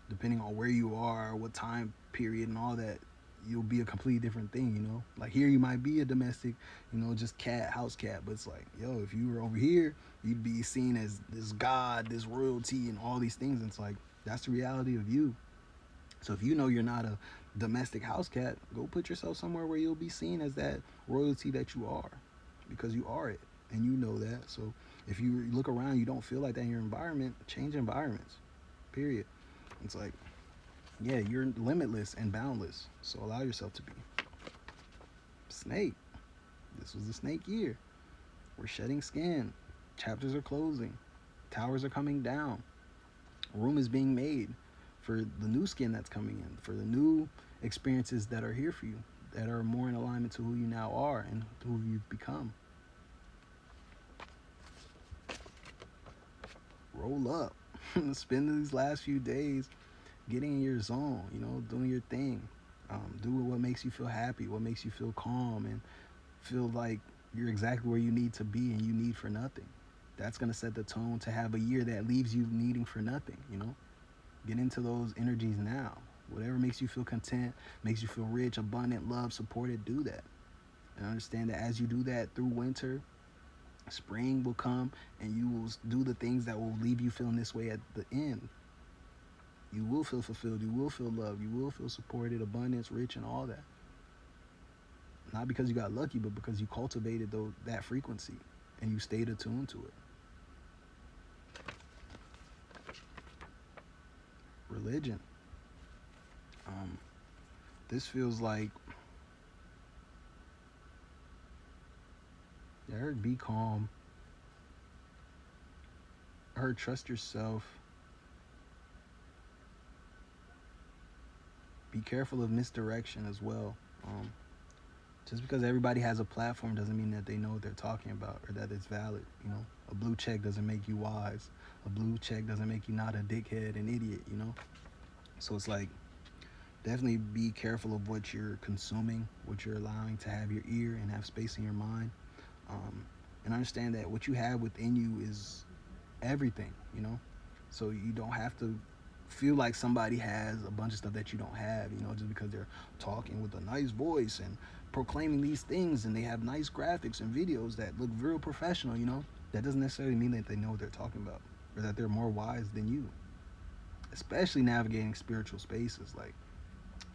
Depending on where you are, what time period and all that, you'll be a completely different thing, you know? Like here you might be a domestic, you know, just cat, house cat, but it's like, yo, if you were over here, you'd be seen as this god, this royalty and all these things. And it's like, that's the reality of you. So if you know you're not a domestic house cat, go put yourself somewhere where you'll be seen as that royalty that you are, because you are it and you know that. So if you look around, you don't feel like that in your environment, change environments, period. It's like, yeah, you're limitless and boundless. So allow yourself to be. Snake. This was the snake year. We're shedding skin. Chapters are closing. Towers are coming down. Room is being made for the new skin that's coming in, for the new experiences that are here for you, that are more in alignment to who you now are and who you've become. Roll up. Spend these last few days getting in your zone, you know, doing your thing. Do what makes you feel happy, what makes you feel calm, and feel like you're exactly where you need to be and you need for nothing. That's going to set the tone to have a year that leaves you needing for nothing, you know? Get into those energies now. Whatever makes you feel content, makes you feel rich, abundant, loved, supported, do that. And understand that as you do that through winter, spring will come and you will do the things that will leave you feeling this way at the end. You will feel fulfilled. You will feel loved. You will feel supported, abundance, rich, and all that. Not because you got lucky, but because you cultivated that frequency and you stayed attuned to it. Religion. This feels like, I heard be calm. I heard trust yourself. Be careful of misdirection as well. Just because everybody has a platform doesn't mean that they know what they're talking about or that it's valid. You know, a blue check doesn't make you wise. A blue check doesn't make you not a dickhead, an idiot, you know? So it's like, definitely be careful of what you're consuming, what you're allowing to have your ear and have space in your mind. And understand that what you have within you is everything, you know? So you don't have to feel like somebody has a bunch of stuff that you don't have, you know, just because they're talking with a nice voice and proclaiming these things and they have nice graphics and videos that look real professional, you know. That doesn't necessarily mean that they know what they're talking about or that they're more wise than you, especially navigating spiritual spaces. Like,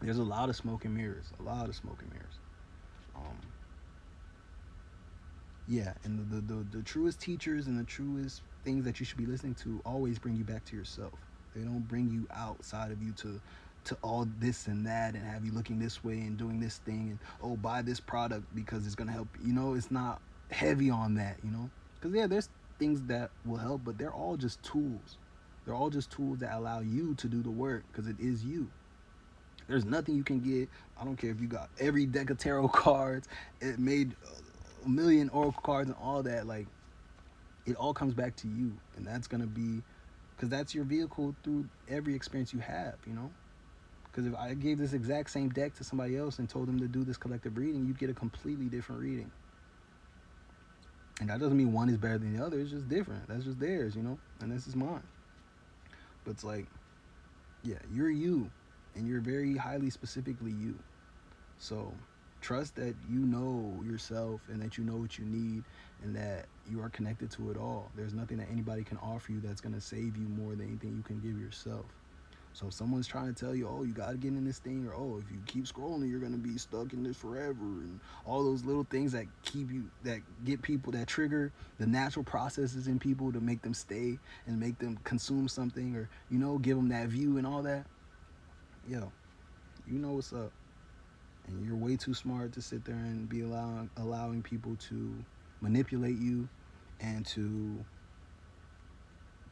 there's a lot of smoke and mirrors, yeah, and the truest teachers and the truest things that you should be listening to always bring you back to yourself. They don't bring you outside of you to to all this and that and have you looking this way and doing this thing and oh buy this product because it's gonna help. It's not heavy on that. Because yeah, there's things that will help, but they're all just tools. They're all just tools that allow you to do the work because it is you. There's nothing you can get. I don't care if you got every deck of tarot cards, it made a million oracle cards and all that. Like it all comes back to you, and that's gonna be because that's your vehicle through every experience you have. Because if I gave this exact same deck to somebody else and told them to do this collective reading, you'd get a completely different reading. And that doesn't mean one is better than the other. It's just different. That's just theirs. And this is mine. But it's like, yeah, you're you. And you're very highly specifically you. So trust that you know yourself and that you know what you need and that you are connected to it all. There's nothing that anybody can offer you that's going to save you more than anything you can give yourself. So if someone's trying to tell you, oh, you got to get in this thing, or oh, if you keep scrolling, you're going to be stuck in this forever, and all those little things that get people, that trigger the natural processes in people to make them stay and make them consume something, or, give them that view and all that. Yo, you know what's up. And you're way too smart to sit there and be allowing people to manipulate you and to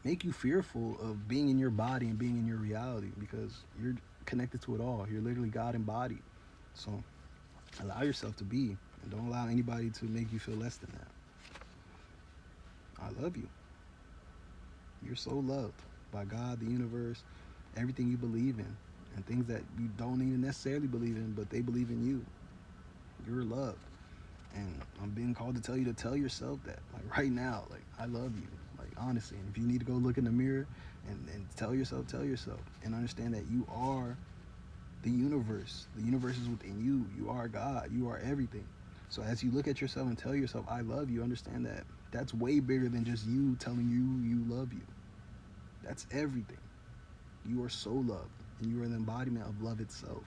make you fearful of being in your body and being in your reality, because you're connected to it all. You're literally God embodied. So allow yourself to be, and don't allow anybody to make you feel less than that. I love you. You're so loved by God, the universe, everything you believe in, and things that you don't even necessarily believe in, but they believe in you. You're loved. And I'm being called to tell you to tell yourself that, like right now, like I love you, like honestly. And if you need to go look in the mirror and tell yourself, and understand that you are the universe. The universe is within you. You are God. You are everything. So as you look at yourself and tell yourself, I love you, understand that that's way bigger than just you telling you love you. That's everything. You are so loved, and you are the embodiment of love itself.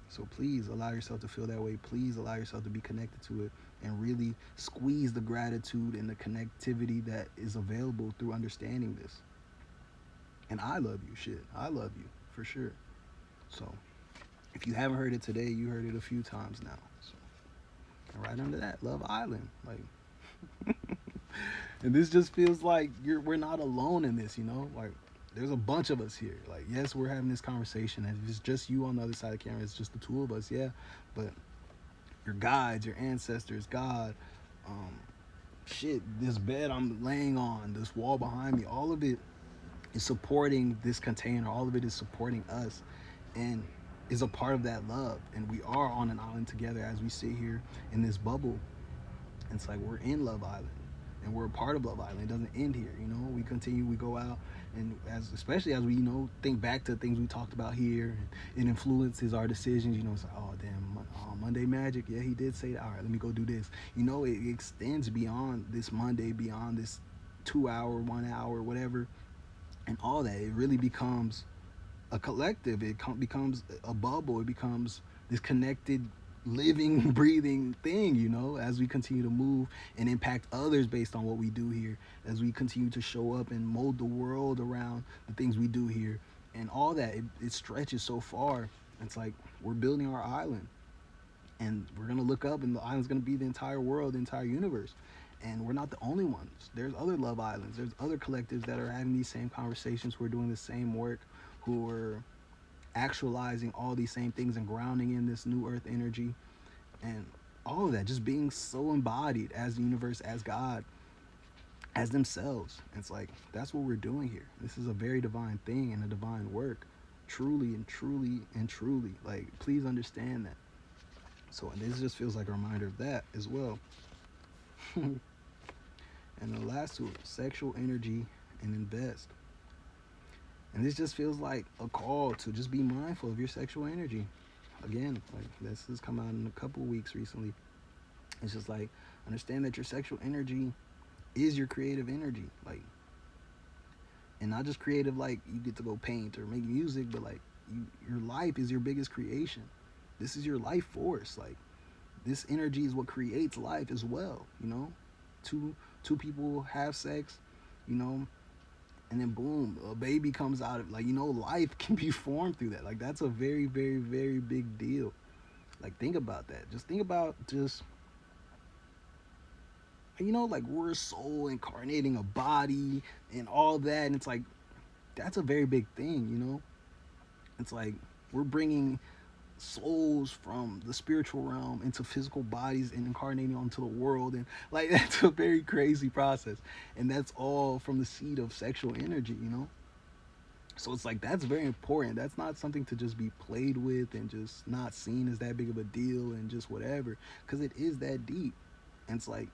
So please allow yourself to feel that way. Please allow yourself to be connected to it and really squeeze the gratitude and the connectivity that is available through understanding this. And I love you, shit. I love you, for sure. So if you haven't heard it today, you heard it a few times now. So, and right under that, Love Island. Like, and this just feels like we're not alone in this. Like, there's a bunch of us here. Like, yes, we're having this conversation, and if it's just you on the other side of the camera, it's just the two of us, yeah. But your guides, your ancestors, God, shit, this bed I'm laying on, this wall behind me, all of it is supporting this container. All of it is supporting us, and is a part of that love. And we are on an island together as we sit here in this bubble. It's like we're in Love Island, and we're a part of Love Island. It doesn't end here. We continue, we go out, and especially as we think back to things we talked about here, and it influences our decisions. It's like, oh damn, Monday Magic, yeah, he did say that. All right, let me go do this. It extends beyond this Monday, beyond this 2 hour, 1 hour, whatever, and all that. It really becomes a collective. It becomes a bubble. It becomes this connected, living, breathing thing, as we continue to move and impact others based on what we do here, as we continue to show up and mold the world around the things we do here, and all that. It stretches so far. It's like we're building our island, and we're going to look up, and the island's going to be the entire world, the entire universe. And we're not the only ones. There's other Love Islands. There's other collectives that are having these same conversations, who are doing the same work, who are actualizing all these same things and grounding in this new earth energy, and all of that, just being so embodied as the universe, as God, as themselves. It's like, that's what we're doing here. This is a very divine thing and a divine work, truly and truly and truly. Like, please understand that. So, and this just feels like a reminder of that as well. And the last two, sexual energy and invest. And this just feels like a call to just be mindful of your sexual energy. Again, like, this has come out in a couple weeks recently. It's just like, understand that your sexual energy is your creative energy. Like, and not just creative like you get to go paint or make music, but like your life is your biggest creation. This is your life force. Like, this energy is what creates life as well. Two people have sex, and and then boom, a baby comes out of, like, life can be formed through that. Like, that's a very, very, very big deal. Like, think about that. Just think about just, like, we're a soul incarnating a body and all that, and it's like, that's a very big thing. It's like we're bringing souls from the spiritual realm into physical bodies and incarnating onto the world, and like, that's a very crazy process, and that's all from the seed of sexual energy. So it's like, that's very important. That's not something to just be played with and just not seen as that big of a deal and just whatever, because it is that deep. And it's like,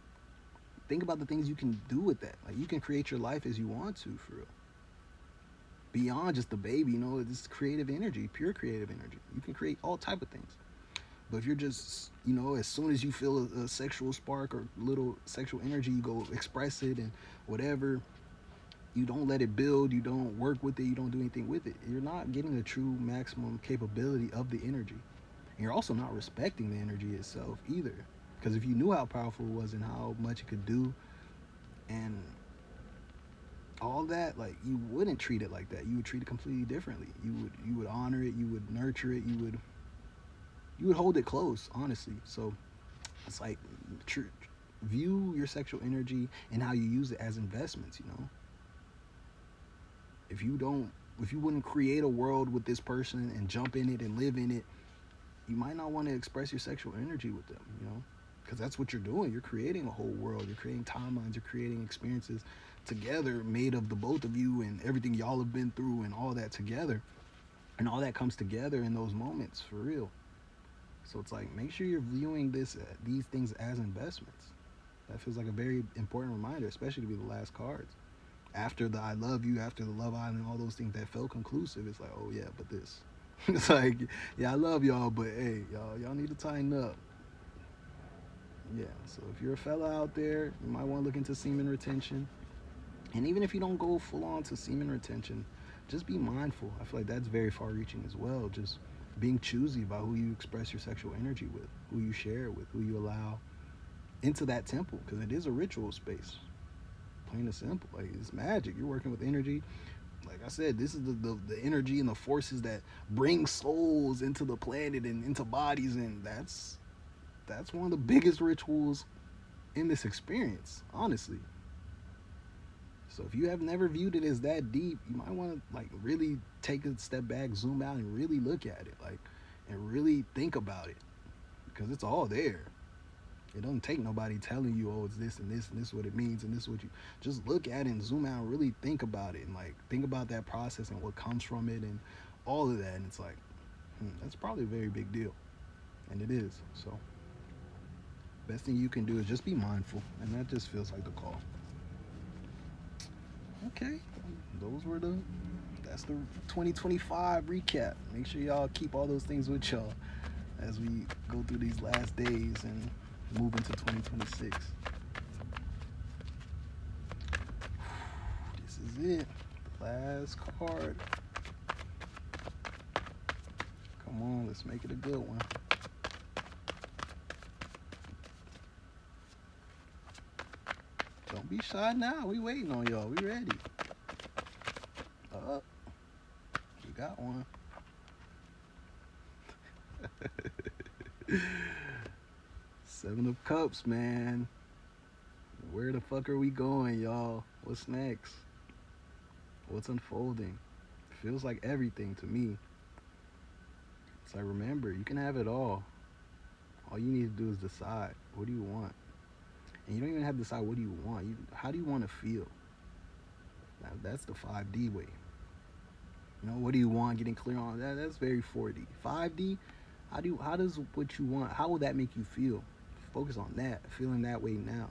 think about the things you can do with that. Like, you can create your life as you want to, for real, beyond just the baby. It's creative energy, pure creative energy. You can create all type of things. But if you're just, as soon as you feel a sexual spark or little sexual energy, you go express it and whatever. You don't let it build. You don't work with it. You don't do anything with it. You're not getting the true maximum capability of the energy. And you're also not respecting the energy itself either. Because if you knew how powerful it was and how much it could do and all that, like, you wouldn't treat it like that. You would treat it completely differently. You would honor it. You would nurture it. You would hold it close, honestly. So it's like, view your sexual energy and how you use it as investments. If you wouldn't create a world with this person and jump in it and live in it, you might not want to express your sexual energy with them. Because that's what you're doing. You're creating a whole world. You're creating timelines. You're creating experiences together, made of the both of you and everything y'all have been through and all that together. And all that comes together in those moments, for real. So it's like, make sure you're viewing these things as investments. That feels like a very important reminder, especially to be the last cards. After the I love you, after the Love Island, all those things that felt conclusive, it's like, oh yeah, but this. It's like, yeah, I love y'all, but hey, y'all need to tighten up. Yeah, so if you're a fella out there, you might want to look into semen retention. And even if you don't go full on to semen retention, just be mindful. I feel like that's very far reaching as well. Just being choosy about who you express your sexual energy with, who you share it with, who you allow into that temple, because it is a ritual space. Plain and simple. Like, it's magic. You're working with energy. Like I said, this is the energy and the forces that bring souls into the planet and into bodies, and that's one of the biggest rituals in this experience, honestly. So if you have never viewed it as that deep, you might want to, like, really take a step back, zoom out, and really look at it, like, and really think about it, because it's all there. It doesn't take nobody telling you, oh, it's this and this and this is what it means and this is what you. Just look at it and zoom out and really think about it, and like, think about that process and what comes from it and all of that. And it's like, that's probably a very big deal, and it is. So best thing you can do is just be mindful, and that just feels like the call. Okay, that's the 2025 recap. Make sure y'all keep all those things with y'all as we go through these last days and move into 2026. This is it. The last card. Come on, let's make it a good one. Don't be shy now. We waiting on y'all. We ready. You got one. Seven of Cups, man. Where the fuck are we going, y'all? What's next? What's unfolding? Feels like everything to me. So remember, you can have it all. All you need to do is decide. What do you want? And you don't even have to decide what do you want. How do you want to feel? Now, that's the 5D way. What do you want? Getting clear on that. That's very 4D. 5D. How does what you want? How will that make you feel? Focus on that. Feeling that way now.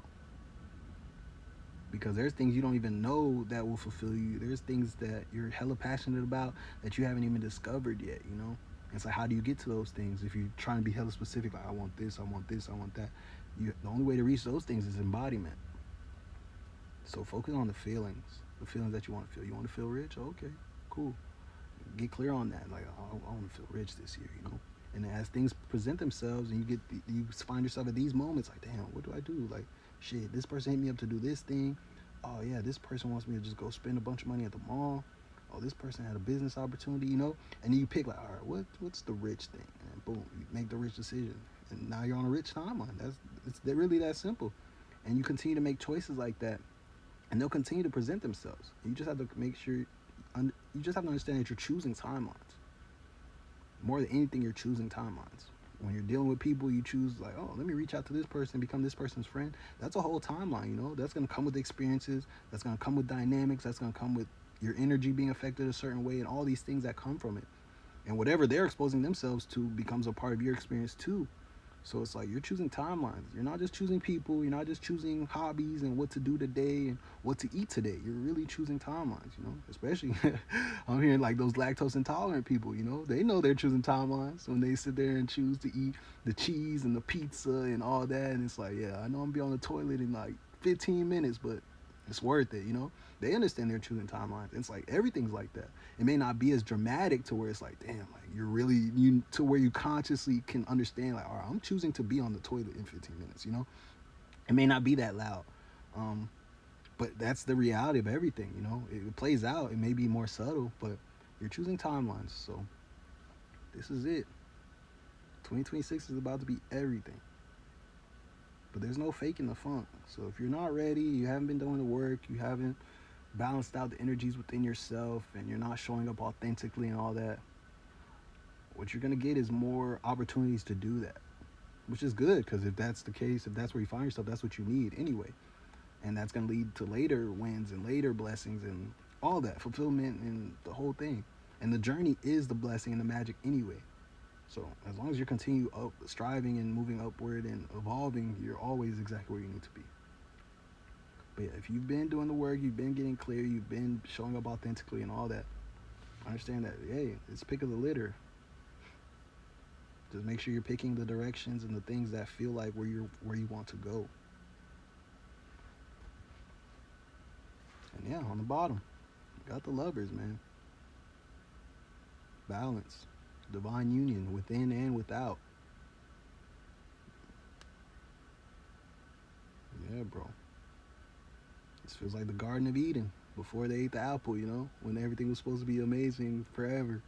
Because there's things you don't even know that will fulfill you. There's things that you're hella passionate about that you haven't even discovered yet. It's like, how do you get to those things if you're trying to be hella specific? Like, I want this, I want this, I want that. The only way to reach those things is embodiment. So focus on the feelings that you want to feel. You want to feel rich? Okay, cool. Get clear on that. Like, I want to feel rich this year, And as things present themselves and you find yourself at these moments, like, damn, what do I do? Like, shit, this person hit me up to do this thing. oh yeah, this person wants me to just go spend a bunch of money at the mall. Oh, this person had a business opportunity, you know. And then you pick like, all right, what's the rich thing? And boom, you make the rich decision, and now you're on a rich timeline. It's really that simple. And you continue to make choices like that, and they'll continue to present themselves. You just have to make sure, you just have to understand that you're choosing timelines. More than anything, you're choosing timelines. When you're dealing with people, you choose like, oh, let me reach out to this person, become this person's friend. That's a whole timeline, you know. That's gonna come with experiences. That's gonna come with dynamics. That's gonna come with your energy being affected a certain way, and all these things that come from it. And whatever they're exposing themselves to becomes a part of your experience too. So it's like you're choosing timelines. You're not just choosing people. You're not just choosing hobbies and what to do today and what to eat today. You're really choosing timelines, you know. Especially, I'm hearing like those lactose intolerant people, you know they're choosing timelines when they sit there and choose to eat the cheese and the pizza and all that. And it's like, yeah, I know I'm gonna be on the toilet in like 15 minutes, but it's worth it, you know. They understand they're choosing timelines. It's like everything's like that. It may not be as dramatic to where it's like, damn, like you're really you to where you consciously can understand like, all right, I'm choosing to be on the toilet in 15 minutes, you know. It may not be that loud, um, but that's the reality of everything, you know. It plays out. It may be more subtle, but you're choosing timelines. So this is it. 2026 is about to be everything. But there's no faking the funk. So if you're not ready, you haven't been doing the work, you haven't balanced out the energies within yourself, and you're not showing up authentically and all that, what you're gonna get is more opportunities to do that, which is good because if that's the case, if that's where you find yourself, that's what you need anyway, and that's gonna lead to later wins and later blessings and all that fulfillment and the whole thing. And the journey is the blessing and the magic anyway. So as long as you continue up striving and moving upward and evolving, you're always exactly where you need to be. But yeah, if you've been doing the work, you've been getting clear, you've been showing up authentically and all that, understand that, hey, it's pick of the litter. Just make sure you're picking the directions and the things that feel like where you want to go. And yeah, on the bottom, got the lovers, man. Balance, divine union within and without. Yeah, bro. This feels like the Garden of Eden before they ate the apple, you know, when everything was supposed to be amazing forever.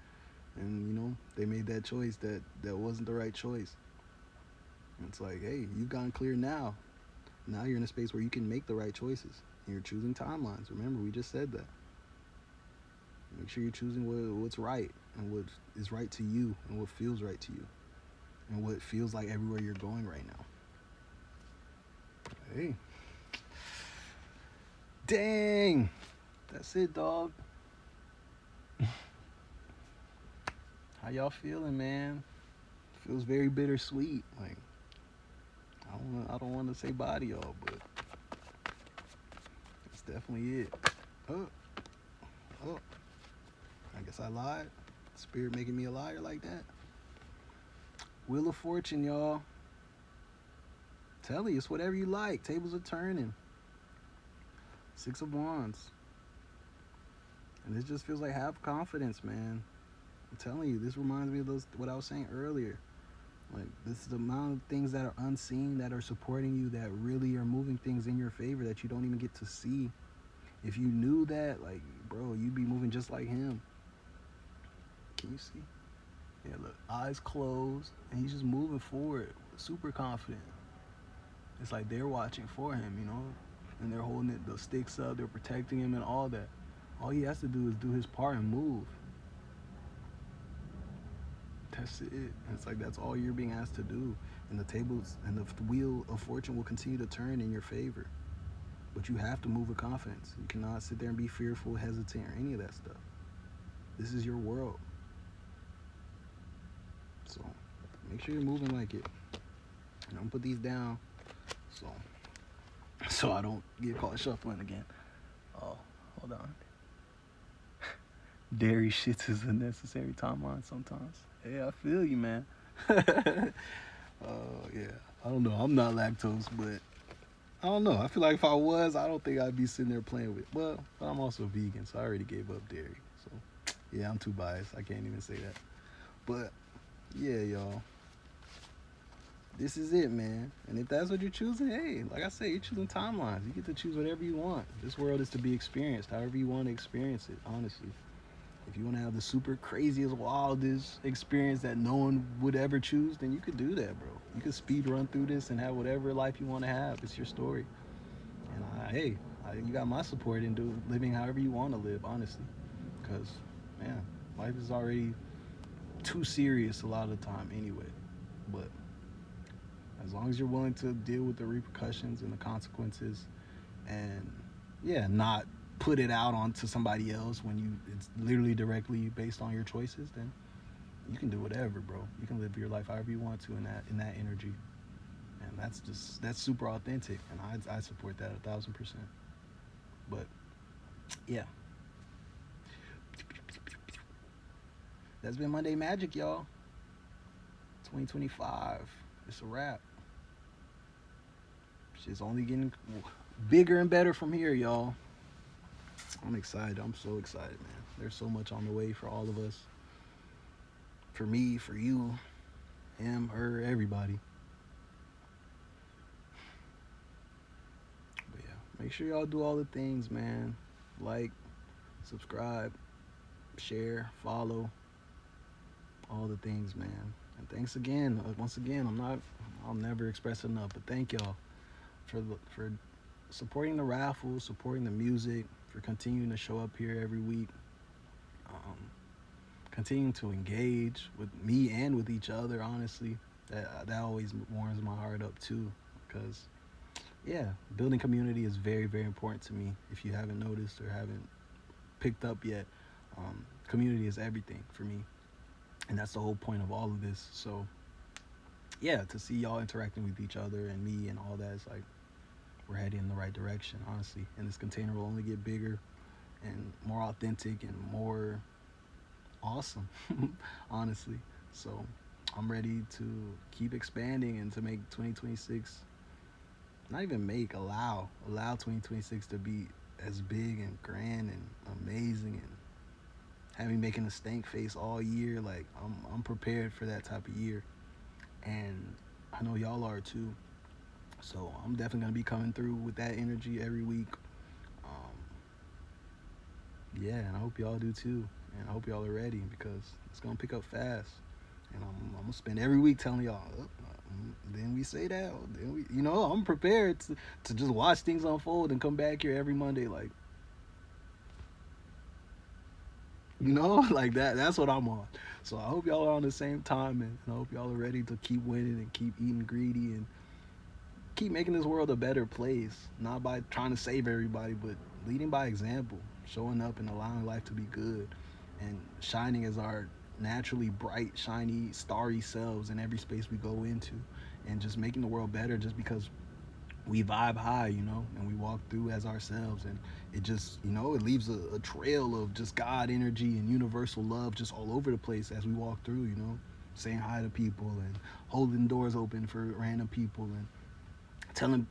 And, you know, they made that choice that wasn't the right choice. And it's like, hey, you've gotten clear now. Now you're in a space where you can make the right choices. And you're choosing timelines. Remember, we just said that. Make sure you're choosing what's right and what is right to you and what feels right to you and what feels like everywhere you're going right now. Hey. Dang. That's it, dog. How y'all feeling, man? Feels very bittersweet. Like I don't want to say bye to y'all, but that's definitely it. Oh, oh. I guess I lied. Spirit making me a liar like that. Wheel of Fortune, y'all. Tell you, it's whatever you like. Tables are turning. Six of Wands. And this just feels like have confidence, man. I'm telling you, this reminds me of what I was saying earlier. Like, this is the amount of things that are unseen that are supporting you that really are moving things in your favor that you don't even get to see. If you knew that, like, bro, you'd be moving just like him. Can you see? Yeah, look, eyes closed, and he's just moving forward, super confident. It's like they're watching for him, you know, and they're holding the sticks up, they're protecting him and all that. All he has to do is do his part and move. That's it. And it's like that's all you're being asked to do, and the tables and the wheel of fortune will continue to turn in your favor. But you have to move with confidence. You cannot sit there and be fearful, hesitant, or any of that stuff. This is your world. So make sure you're moving like it. And I'm gonna put these down so I don't get caught shuffling again. Oh, hold on. Dairy shits is a necessary timeline sometimes. Yeah, I feel you, man. Yeah. I don't know. I'm not lactose, but I don't know. I feel like if I was, I don't think I'd be sitting there playing with. Well, but I'm also vegan, so I already gave up dairy. So yeah, I'm too biased. I can't even say that. But yeah, y'all. this is it, man. And if that's what you're choosing, hey, like I said, you're choosing timelines. You get to choose whatever you want. This world is to be experienced, however you want to experience it. Honestly, if you want to have the super craziest, wildest experience that no one would ever choose, then you could do that, bro. You could speed run through this and have whatever life you want to have. It's your story, and hey, you got my support in living however you want to live. Honestly, because man, life is already too serious a lot of the time anyway. But as long as you're willing to deal with the repercussions and the consequences, and yeah, not put it out onto somebody else when it's literally directly based on your choices, then you can do whatever, bro. You can live your life however you want to in that energy, and that's super authentic, and I support that 1,000%. But yeah, that's been Monday Magic, y'all. 2025. It's a wrap. Shit's only getting bigger and better from here, y'all. I'm excited. I'm so excited, man. There's so much on the way for all of us. For me, for you, him, her, everybody. But yeah, make sure y'all do all the things, man. Like, subscribe, share, follow, all the things, man. And thanks again. Once again, I'll never express enough, but thank y'all for supporting the raffle, supporting the music, for continuing to show up here every week, um, continuing to engage with me and with each other. Honestly, that always warms my heart up too, because yeah, building community is very very important to me. If you haven't noticed or haven't picked up yet, community is everything for me, and that's the whole point of all of this. So yeah, to see y'all interacting with each other and me and all that, it's like we're heading in the right direction, honestly. And this container will only get bigger and more authentic and more awesome, honestly. So I'm ready to keep expanding and to make 2026, not even make, allow 2026 to be as big and grand and amazing, and have me making a stank face all year. Like I'm prepared for that type of year, and I know y'all are too. So I'm definitely gonna be coming through with that energy every week. Um, yeah, and I hope y'all do too. And I hope y'all are ready, because it's gonna pick up fast. And I'm gonna spend every week telling y'all. Then we say that. Then I'm prepared to just watch things unfold and come back here every Monday, like like that. That's what I'm on. So I hope y'all are on the same time, and I hope y'all are ready to keep winning and keep eating greedy and keep making this world a better place. Not by trying to save everybody, but leading by example, showing up and allowing life to be good, and shining as our naturally bright, shiny, starry selves in every space we go into, and just making the world better just because we vibe high, and we walk through as ourselves, and it just, it leaves a trail of just God energy and universal love just all over the place as we walk through, saying hi to people and holding doors open for random people, and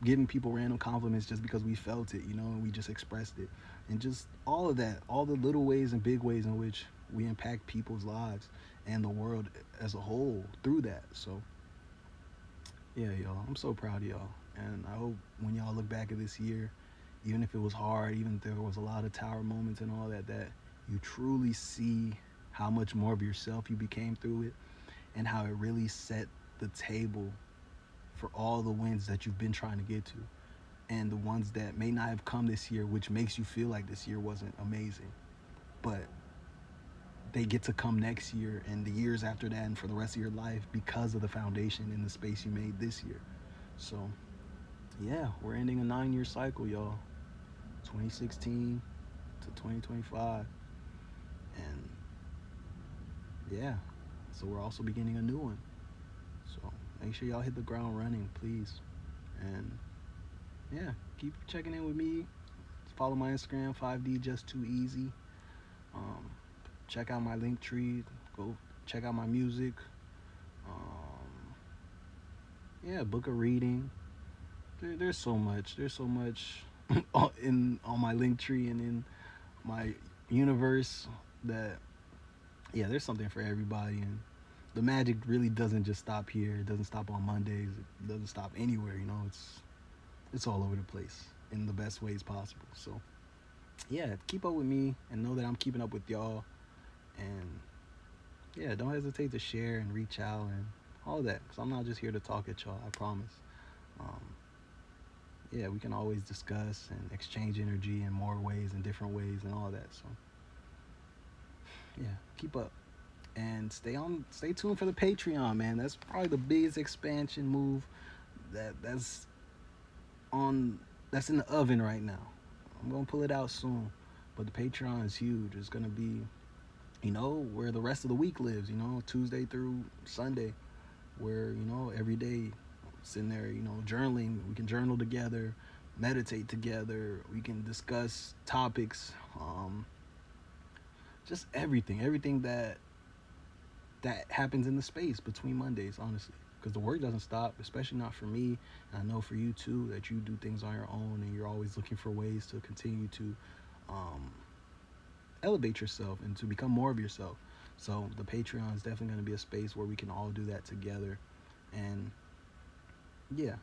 giving people random compliments just because we felt it, and we just expressed it. And just all of that, all the little ways and big ways in which we impact people's lives and the world as a whole through that. So yeah, y'all, I'm so proud of y'all. And I hope when y'all look back at this year, even if it was hard, even if there was a lot of tower moments and all that, that you truly see how much more of yourself you became through it, and how it really set the table for all the wins that you've been trying to get to, and the ones that may not have come this year, which makes you feel like this year wasn't amazing, but they get to come next year and the years after that and for the rest of your life, because of the foundation and the space you made this year. So yeah, we're ending a 9-year cycle, y'all. 2016 to 2025. And yeah, so we're also beginning a new one. So make sure y'all hit the ground running, please. And yeah, keep checking in with me. Follow my Instagram, 5D Just Too Easy. Um, check out my link tree. Go check out my music. Um, yeah, book a reading. There's so much. There's so much on my link tree and in my universe that, yeah, there's something for everybody. And the magic really doesn't just stop here. It doesn't stop on Mondays. It doesn't stop anywhere. You know, it's all over the place in the best ways possible. So yeah, keep up with me and know that I'm keeping up with y'all. And yeah, don't hesitate to share and reach out and all that. Cause I'm not just here to talk at y'all. I promise. Um, yeah, we can always discuss and exchange energy in more ways and different ways and all that. So yeah, keep up and stay tuned for the Patreon, man. That's probably the biggest expansion move that's on that's in the oven right now. I'm gonna pull it out soon, but the Patreon is huge. It's gonna be, where the rest of the week lives. Tuesday through Sunday, where every day sitting there, journaling. We can journal together, meditate together. We can discuss topics, just everything that happens in the space between Mondays, honestly. Because the work doesn't stop, especially not for me. And I know for you too, that you do things on your own and you're always looking for ways to continue to um, elevate yourself and to become more of yourself. So the Patreon is definitely going to be a space where we can all do that together. And yeah,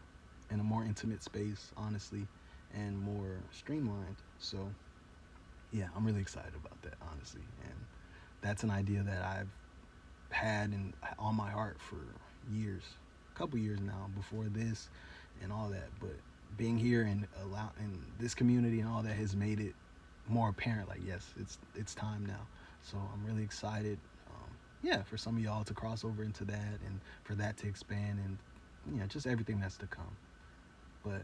in a more intimate space, honestly, and more streamlined. So yeah, I'm really excited about that, honestly. And that's an idea that I've had and on my heart for years, a couple years now, before this and all that. But being here and in this community and all that has made it more apparent. Like, yes, it's time now. So I'm really excited. Yeah, for some of y'all to cross over into that and for that to expand and just everything that's to come. But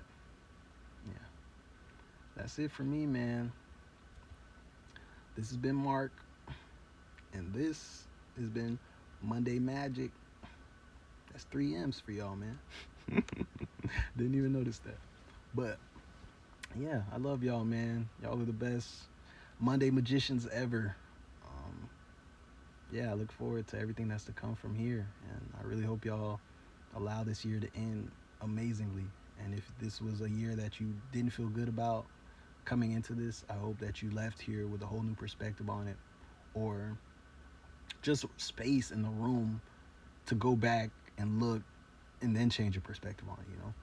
yeah, that's it for me, man. This has been Mark, and this has been Monday Magic. That's 3 M's for y'all, man. Didn't even notice that. But yeah, I love y'all, man. Y'all are the best Monday magicians ever. Yeah, I look forward to everything that's to come from here. And I really hope y'all allow this year to end amazingly. And if this was a year that you didn't feel good about coming into this, I hope that you left here with a whole new perspective on it, or just space in the room to go back and look and then change your perspective on it.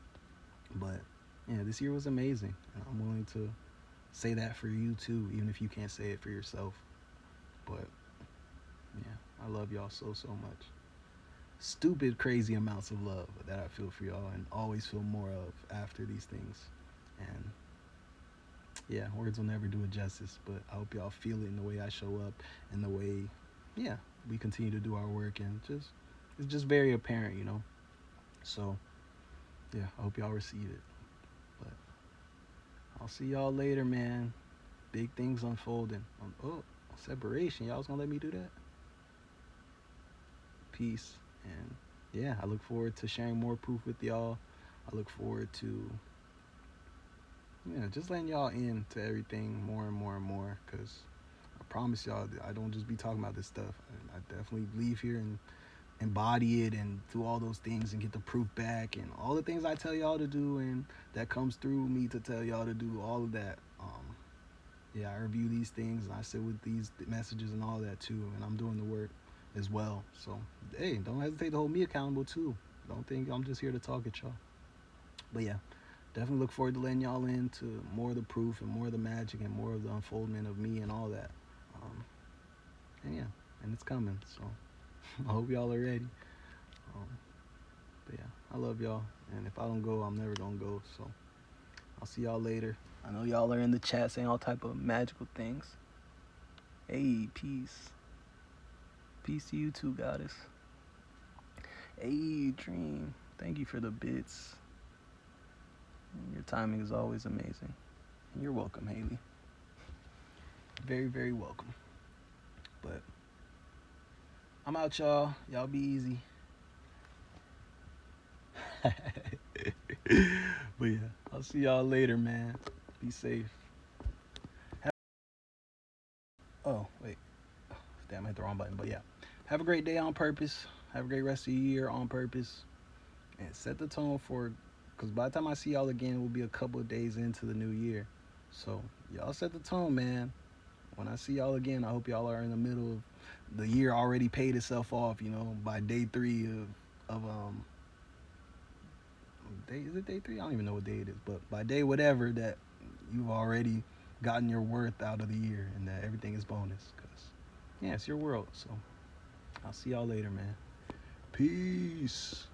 But yeah, this year was amazing, and I'm willing to say that for you too, even if you can't say it for yourself. But yeah, I love y'all so much. Stupid, crazy amounts of love that I feel for y'all and always feel more of after these things. And yeah, words will never do it justice, but I hope y'all feel it in the way I show up and the way, yeah, we continue to do our work, and it's just very apparent. So yeah, I hope y'all receive it. But I'll see y'all later, man. Big things unfolding. Oh, separation. Y'all was gonna let me do that? Peace. And yeah, I look forward to sharing more proof with y'all. I look forward to just letting y'all in to everything more and more and more. Cause I promise y'all, I don't just be talking about this stuff. I definitely leave here and embody it and do all those things and get the proof back and all the things I tell y'all to do and that comes through me to tell y'all to do all of that. Yeah, I review these things and I sit with these messages and all that too, and I'm doing the work as well. So hey, don't hesitate to hold me accountable too. Don't think I'm just here to talk at y'all. But yeah, definitely look forward to letting y'all into more of the proof and more of the magic and more of the unfoldment of me and all that. And yeah, and it's coming. So I hope y'all are ready. Um, but yeah, I love y'all, and if I don't go, I'm never gonna go. So I'll see y'all later. I know y'all are in the chat saying all type of magical things. Hey, peace. Peace to you too, goddess. Hey, Dream. Thank you for the bits. Your timing is always amazing. And you're welcome, Haley. Very, very welcome. But I'm out, y'all. Y'all be easy. But yeah, I'll see y'all later, man. Be safe. Oh, wait. Damn, I hit the wrong button. But yeah, have a great day on purpose. Have a great rest of your year on purpose. And set the tone for, because by the time I see y'all again, it will be a couple of days into the new year. So y'all set the tone, man. When I see y'all again, I hope y'all are in the middle of the year already paid itself off. You know, by day 3 of day, is it day 3? I don't even know what day it is, but by day whatever that you've already gotten your worth out of the year, and that everything is bonus. Cause yeah, it's your world. So I'll see y'all later, man. Peace.